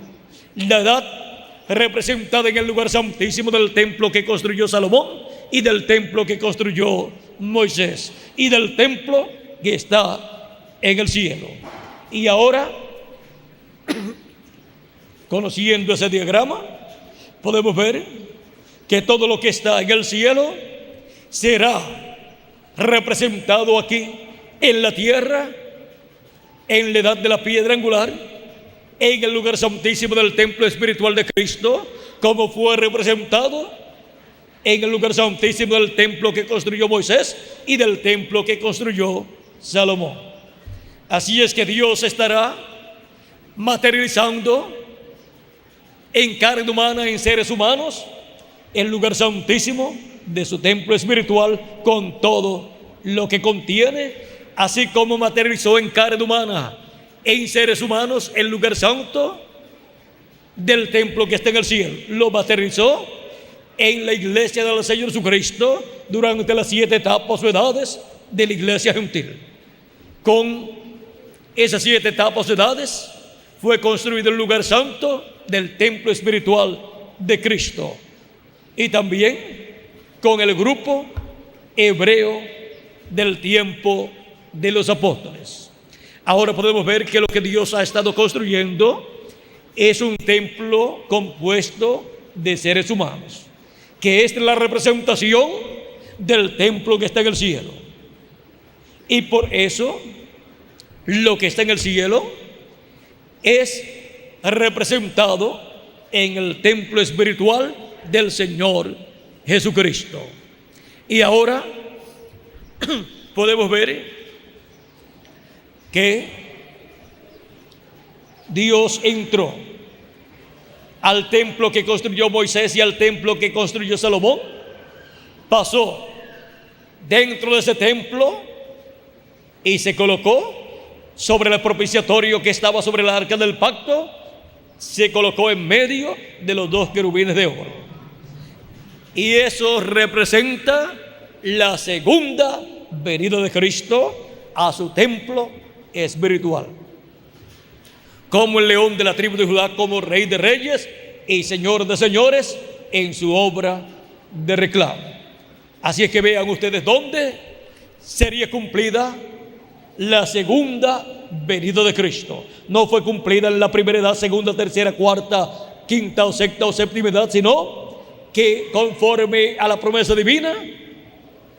la edad representada en el lugar santísimo del templo que construyó Salomón y del templo que construyó Moisés y del templo que está en el cielo. Y ahora, conociendo ese diagrama, podemos ver que todo lo que está en el cielo será representado aquí en la tierra, en la edad de la piedra angular, en el lugar santísimo del templo espiritual de Cristo, como fue representado en el lugar santísimo del templo que construyó Moisés y del templo que construyó Salomón. Así es que Dios estará materializando en carne humana, en seres humanos, el lugar santísimo de su templo espiritual, con todo lo que contiene, así como materializó en carne humana, en seres humanos, el lugar santo del templo que está en el cielo. Lo materializó en la iglesia del Señor Jesucristo durante las 7 etapas o edades de la iglesia gentil. Con esas 7 etapas o edades fue construido el lugar santo del templo espiritual de Cristo, y también con el grupo hebreo del tiempo de los apóstoles. Ahora podemos ver que lo que Dios ha estado construyendo es un templo compuesto de seres humanos, que es la representación del templo que está en el cielo. Y por eso lo que está en el cielo es representado en el templo espiritual del Señor Jesucristo. Y ahora podemos ver que Dios entró al templo que construyó Moisés y al templo que construyó Salomón. Pasó dentro de ese templo y se colocó sobre el propiciatorio que estaba sobre el arca del pacto. Se colocó en medio de los dos querubines de oro. Y eso representa la segunda venida de Cristo a su templo espiritual. Como el león de la tribu de Judá, como rey de reyes y señor de señores en su obra de reclamo. Así es que vean ustedes dónde sería cumplida la segunda venida de Cristo. No fue cumplida en la primera edad, segunda, tercera, cuarta, quinta o sexta o séptima edad, sino que conforme a la promesa divina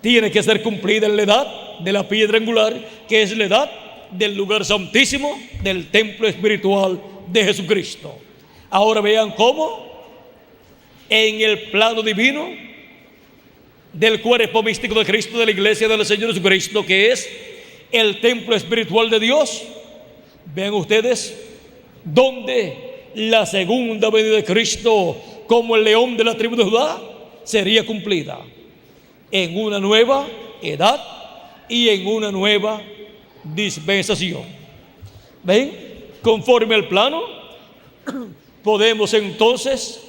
tiene que ser cumplida en la edad de la piedra angular, que es la edad del lugar santísimo del templo espiritual de Jesucristo. Ahora vean cómo en el plano divino del cuerpo místico de Cristo, de la iglesia del Señor Jesucristo, que es el templo espiritual de Dios, vean ustedes donde la segunda venida de Cristo como el león de la tribu de Judá sería cumplida en una nueva edad y en una nueva dispensación. ¿Ven? Conforme al plano, podemos entonces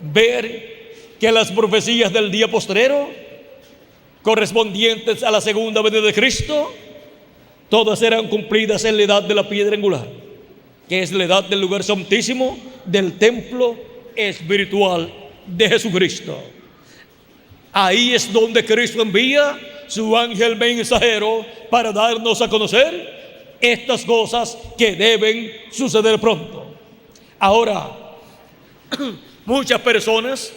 ver que las profecías del día postrero, correspondientes a la segunda venida de Cristo, todas serán cumplidas en la edad de la piedra angular, que es la edad del lugar santísimo del templo espiritual de Jesucristo. Ahí es donde Cristo envía su ángel mensajero para darnos a conocer estas cosas que deben suceder pronto. Ahora, muchas personas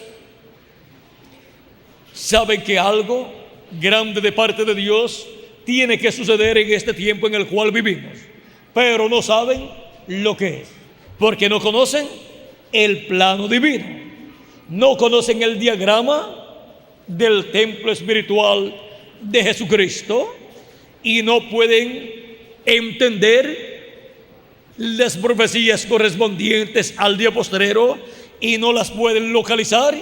saben que algo grande de parte de Dios tiene que suceder en este tiempo en el cual vivimos, pero no saben lo que es, porque no conocen el plano divino, no conocen el diagrama del templo espiritual de Jesucristo y no pueden entender las profecías correspondientes al día postrero y no las pueden localizar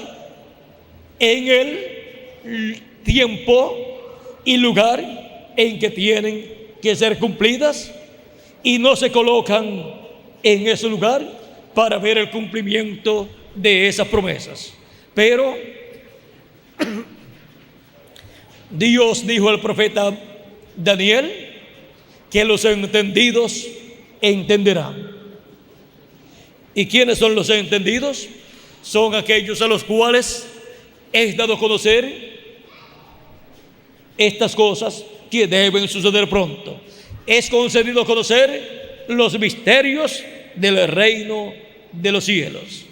en el tiempo y lugar en que tienen que ser cumplidas, y no se colocan en ese lugar para ver el cumplimiento de esas promesas. Pero Dios dijo al profeta Daniel que los entendidos entenderán. ¿Y quiénes son los entendidos? Son aquellos a los cuales es dado a conocer estas cosas que deben suceder pronto. Es concedido conocer los misterios del reino de los cielos.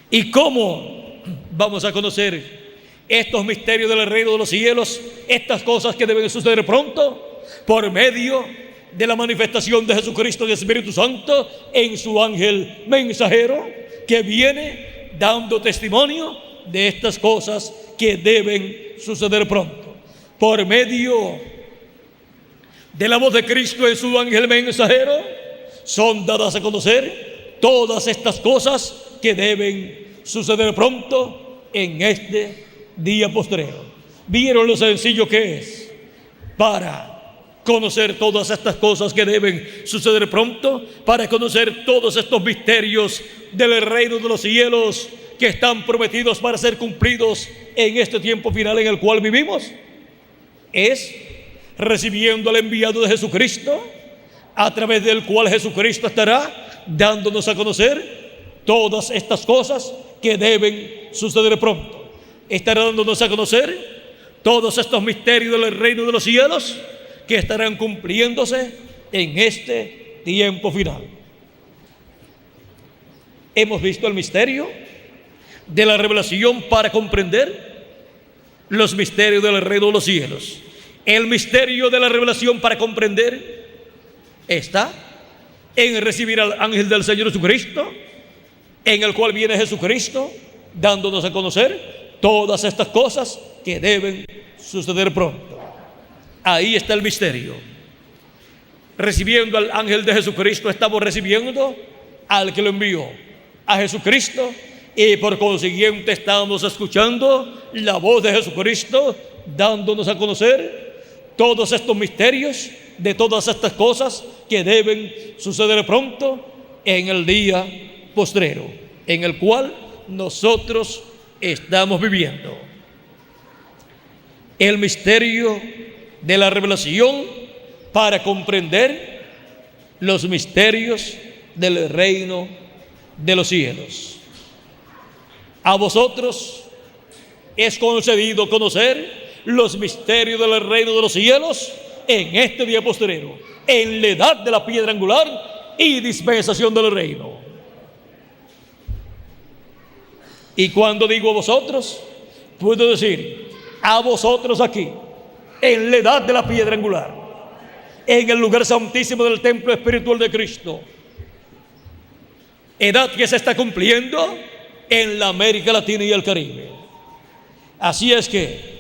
¿Y cómo vamos a conocer estos misterios del reino de los cielos, estas cosas que deben suceder pronto? Por medio de la manifestación de Jesucristo, del Espíritu Santo, en su ángel mensajero, que viene dando testimonio de estas cosas que deben suceder pronto. Por medio de la voz de Cristo en su ángel mensajero, son dadas a conocer todas estas cosas que deben suceder pronto en este día postrero. ¿Vieron lo sencillo que es para conocer todas estas cosas que deben suceder pronto? Para conocer todos estos misterios del reino de los cielos que están prometidos para ser cumplidos en este tiempo final en el cual vivimos. Es recibiendo al enviado de Jesucristo, a través del cual Jesucristo estará dándonos a conocer todas estas cosas que deben suceder pronto. Estará dándonos a conocer todos estos misterios del reino de los cielos que estarán cumpliéndose en este tiempo final. Hemos visto el misterio de la revelación para comprender los misterios del reino de los cielos. El misterio de la revelación para comprender está en recibir al ángel del Señor Jesucristo, en el cual viene Jesucristo dándonos a conocer todas estas cosas que deben suceder pronto. Ahí está el misterio. Recibiendo al ángel de Jesucristo, estamos recibiendo al que lo envió, a Jesucristo, y por consiguiente estamos escuchando la voz de Jesucristo dándonos a conocer todos estos misterios de todas estas cosas que deben suceder pronto en el día postrero, en el cual nosotros estamos viviendo. El misterio de la revelación para comprender los misterios del reino de los cielos. A vosotros es concedido conocer los misterios del reino de los cielos en este día postrero, en la edad de la piedra angular y dispensación del reino. Y cuando digo a vosotros, puedo decir a vosotros aquí, en la edad de la piedra angular, en el lugar santísimo del templo espiritual de Cristo, edad que se está cumpliendo en la América Latina y el Caribe. Así es que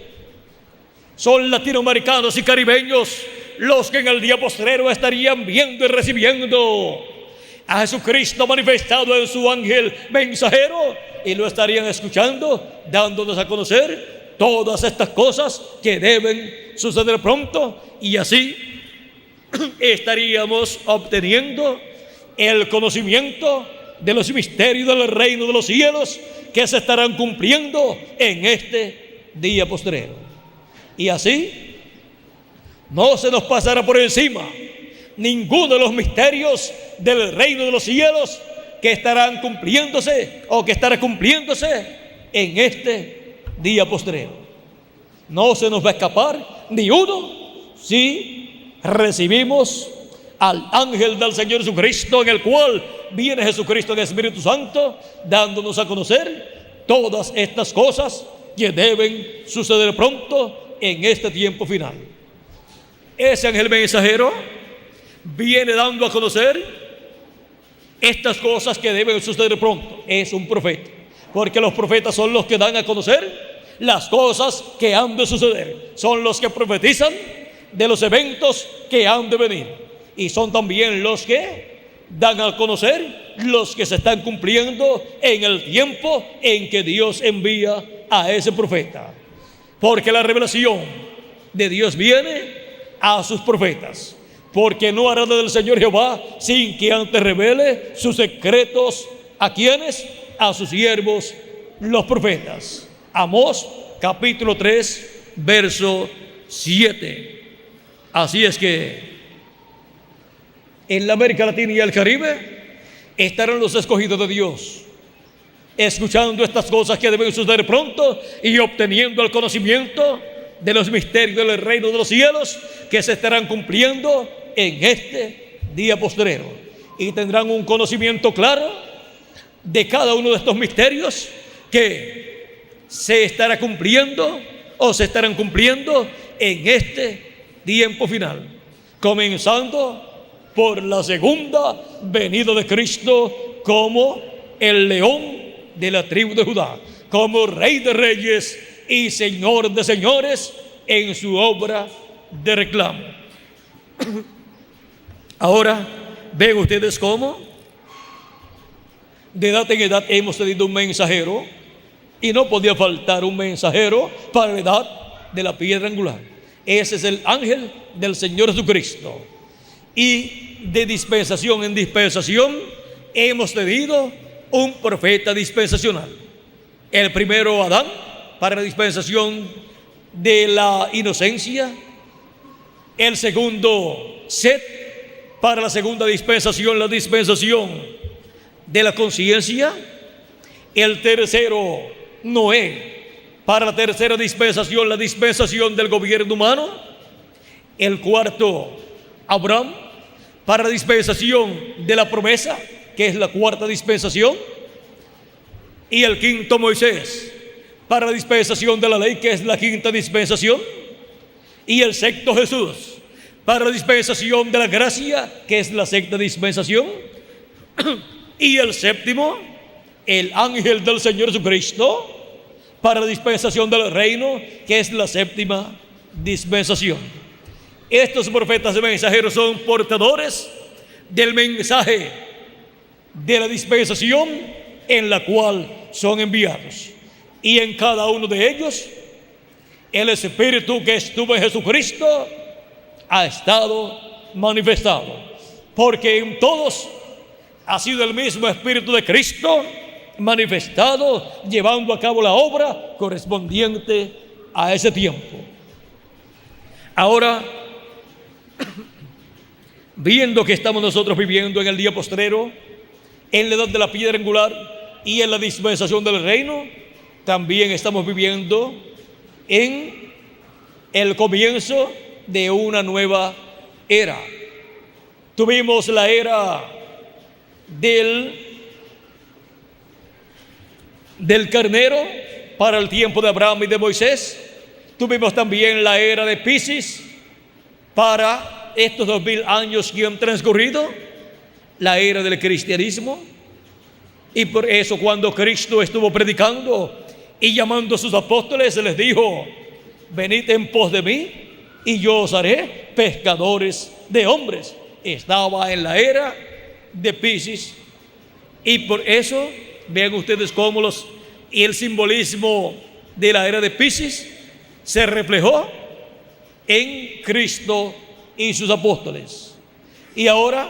son latinoamericanos y caribeños los que en el día postrero estarían viendo y recibiendo a Jesucristo manifestado en su ángel mensajero, y lo estarían escuchando, dándonos a conocer todas estas cosas que deben suceder pronto, y así estaríamos obteniendo el conocimiento de los misterios del reino de los cielos que se estarán cumpliendo en este día postrero. Y así no se nos pasará por encima ninguno de los misterios del reino de los cielos que estarán cumpliéndose o que estará cumpliéndose en este día postrero. No se nos va a escapar ni uno si recibimos al ángel del Señor Jesucristo, en el cual viene Jesucristo en el Espíritu Santo, dándonos a conocer todas estas cosas que deben suceder pronto en este tiempo final. Ese ángel mensajero viene dando a conocer estas cosas que deben suceder pronto. Es un profeta, porque los profetas son los que dan a conocer las cosas que han de suceder, son los que profetizan de los eventos que han de venir, y son también los que dan a conocer los que se están cumpliendo en el tiempo en que Dios envía a ese profeta, porque la revelación de Dios viene a sus profetas, porque no hará del Señor Jehová sin que antes revele sus secretos a quienes, a sus siervos los profetas. Amós capítulo 3 verso 7. Así es que en la América Latina y el Caribe estarán los escogidos de Dios, escuchando estas cosas que deben suceder pronto y obteniendo el conocimiento de los misterios del reino de los cielos que se estarán cumpliendo en este día postrero, y tendrán un conocimiento claro de cada uno de estos misterios que se estará cumpliendo o se estarán cumpliendo en este tiempo final, comenzando por la segunda venida de Cristo como el león de la tribu de Judá, como Rey de reyes y Señor de señores en su obra de reclamo. Ahora ven ustedes cómo de edad en edad hemos tenido un mensajero, y no podía faltar un mensajero para la edad de la piedra angular. Ese es el ángel del Señor Jesucristo. Y de dispensación en dispensación hemos tenido un profeta dispensacional. El primero, Adán, para la dispensación de la inocencia. El segundo, Set, para la segunda dispensación, la dispensación de la conciencia. El tercero, Noé, para la tercera dispensación, la dispensación del gobierno humano. El cuarto, Abraham, para la dispensación de la promesa, que es la cuarta dispensación, y el quinto Moisés para la dispensación de la ley, que es la quinta dispensación, y el sexto Jesús para la dispensación de la gracia, que es la sexta dispensación, y el séptimo, el ángel del Señor Jesucristo para la dispensación del reino, que es la séptima dispensación. Estos profetas y mensajeros son portadores del mensaje de la dispensación en la cual son enviados. Y en cada uno de ellos, el Espíritu que estuvo en Jesucristo ha estado manifestado. Porque en todos ha sido el mismo Espíritu de Cristo manifestado, llevando a cabo la obra correspondiente a ese tiempo. Ahora, viendo que estamos nosotros viviendo en el día postrero, en la edad de la piedra angular y en la dispensación del reino, también estamos viviendo en el comienzo de una nueva era. Tuvimos la era del carnero para el tiempo de Abraham y de Moisés. Tuvimos también la era de Piscis para estos 2000 años que han transcurrido, la era del cristianismo. Y por eso, cuando Cristo estuvo predicando y llamando a sus apóstoles, les dijo: venid en pos de mí y yo os haré pescadores de hombres. Estaba en la era de Piscis, y por eso vean ustedes cómo el simbolismo de la era de Piscis se reflejó en Cristo y sus apóstoles. Y ahora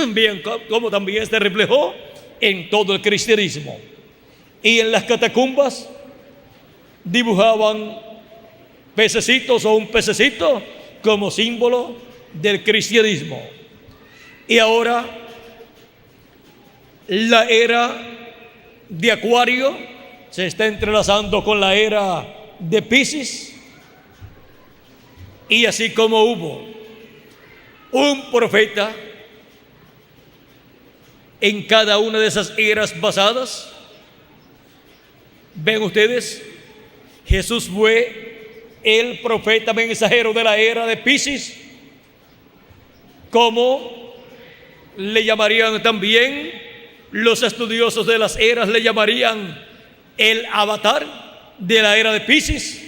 bien, como también se reflejó en todo el cristianismo. Y en las catacumbas dibujaban pececitos o un pececito como símbolo del cristianismo. Y ahora la era de Acuario se está entrelazando con la era de Piscis. Y así como hubo un profeta en cada una de esas eras pasadas, ven ustedes, Jesús fue el profeta mensajero de la era de Piscis, como le llamarían también los estudiosos de las eras, le llamarían el avatar de la era de Piscis.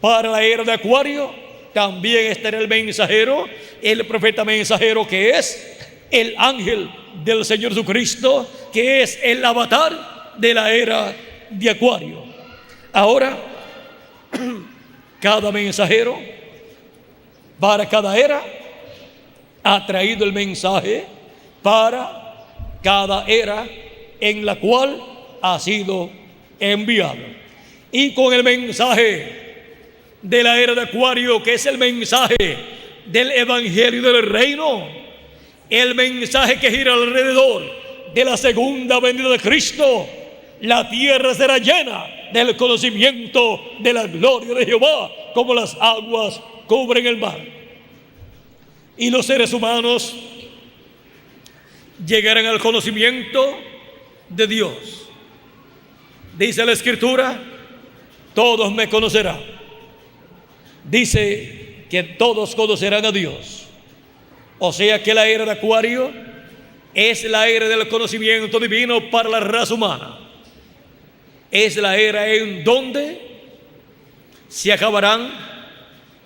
Para la era de Acuario también estará el mensajero, el profeta mensajero, que es el ángel del Señor Jesucristo, que es el avatar de la era de Acuario. Ahora, cada mensajero para cada era ha traído el mensaje para cada era en la cual ha sido enviado. Y con el mensaje de la era de Acuario, que es el mensaje del evangelio del reino, el mensaje que gira alrededor de la segunda venida de Cristo, la tierra será llena del conocimiento de la gloria de Jehová, como las aguas cubren el mar. Y los seres humanos llegarán al conocimiento de Dios. Dice la Escritura: todos me conocerán. Dice que todos conocerán a Dios. O sea que la era de Acuario es la era del conocimiento divino para la raza humana. Es la era en donde se acabarán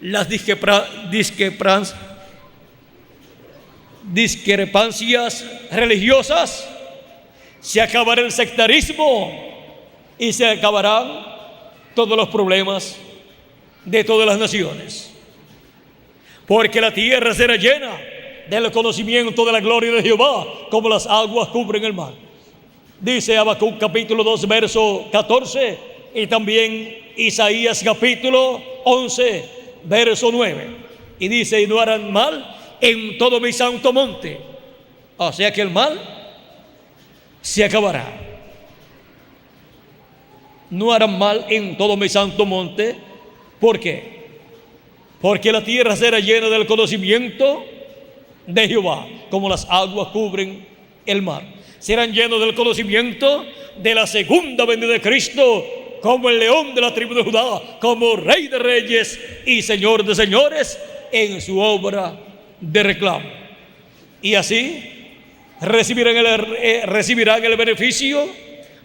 las discrepancias religiosas, se acabará el sectarismo y se acabarán todos los problemas de todas las naciones, porque la tierra será llena del conocimiento de la gloria de Jehová, como las aguas cubren el mar. Dice Habacuc capítulo 2 verso 14, y también Isaías capítulo 11 verso 9, y dice: y no harán mal en todo mi santo monte. O sea que el mal se acabará. No harán mal en todo mi santo monte. ¿Por qué? Porque la tierra será llena del conocimiento de Jehová, como las aguas cubren el mar. Serán llenos del conocimiento de la segunda venida de Cristo, como el león de la tribu de Judá, como Rey de reyes y Señor de señores, en su obra de reclamo. Y así recibirán el beneficio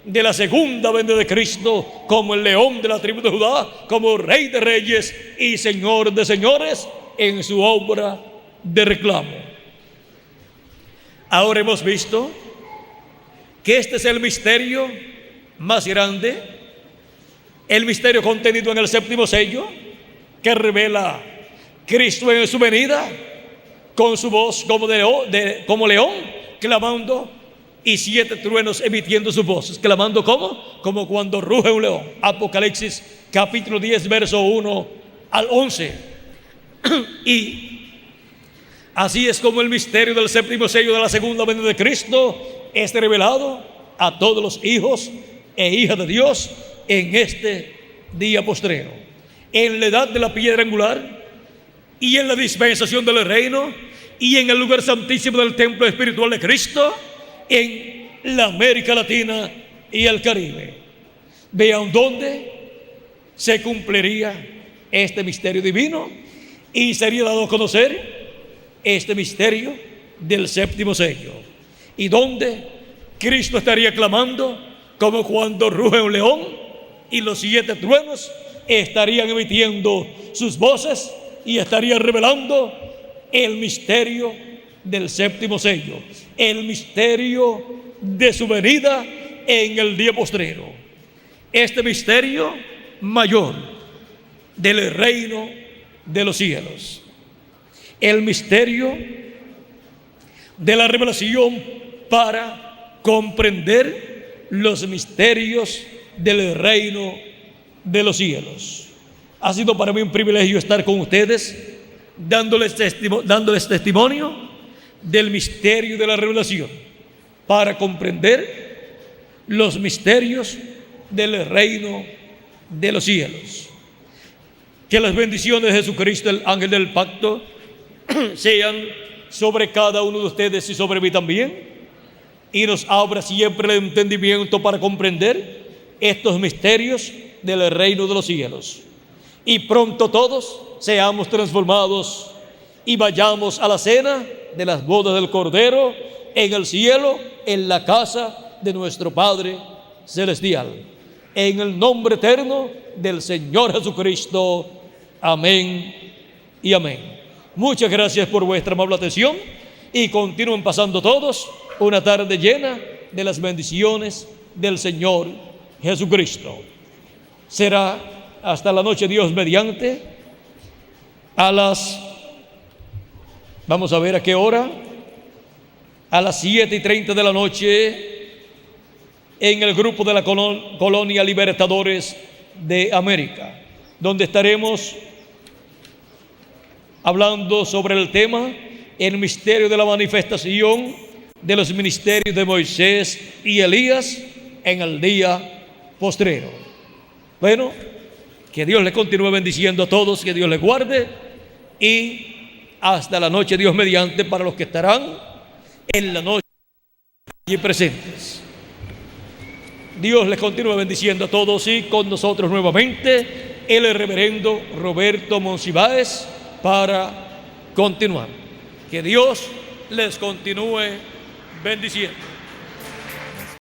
de la segunda venida de Cristo, como el león de la tribu de Judá, como Rey de reyes y Señor de señores, en su obra de reclamo. Ahora hemos visto que este es el misterio más grande, el misterio contenido en el séptimo sello, que revela Cristo en su venida, con su voz como león, clamando, y 7 truenos emitiendo sus voces, clamando como cuando ruge un león. Apocalipsis capítulo 10, verso 1 al 11. Y así es como el misterio del séptimo sello de la segunda venida de Cristo es revelado a todos los hijos e hijas de Dios en este día postrero, en la edad de la piedra angular y en la dispensación del reino y en el lugar santísimo del templo espiritual de Cristo, en la América Latina y el Caribe. Vean dónde se cumpliría este misterio divino y sería dado a conocer este misterio del séptimo sello, y donde Cristo estaría clamando como cuando ruge un león, y los 7 truenos estarían emitiendo sus voces y estarían revelando el misterio del séptimo sello, el misterio de su venida en el día postrero. Este misterio mayor del reino de los cielos, el misterio de la revelación para comprender los misterios del reino de los cielos. Ha sido para mí un privilegio estar con ustedes, dándoles testimonio del misterio de la revelación para comprender los misterios del reino de los cielos. Que las bendiciones de Jesucristo, el ángel del pacto, sean sobre cada uno de ustedes y sobre mí también, y nos abra siempre el entendimiento para comprender estos misterios del reino de los cielos, y pronto todos seamos transformados y vayamos a la cena de las bodas del Cordero en el cielo, en la casa de nuestro Padre celestial, en el nombre eterno del Señor Jesucristo. Amén y amén. Muchas gracias por vuestra amable atención, y continúen pasando todos una tarde llena de las bendiciones del Señor Jesucristo. Será hasta la noche, Dios mediante, vamos a ver a qué hora, a las 7:30 de la noche, en el grupo de la Colonia Libertadores de América, donde estaremos hablando sobre el tema, el misterio de la manifestación de los ministerios de Moisés y Elías en el día postrero. Bueno, que Dios les continúe bendiciendo a todos, que Dios les guarde, y hasta la noche, Dios mediante, para los que estarán en la noche y presentes. Dios les continúe bendiciendo a todos, y con nosotros nuevamente el reverendo Roberto Monsiváis para continuar. Que Dios les continúe bendiciendo.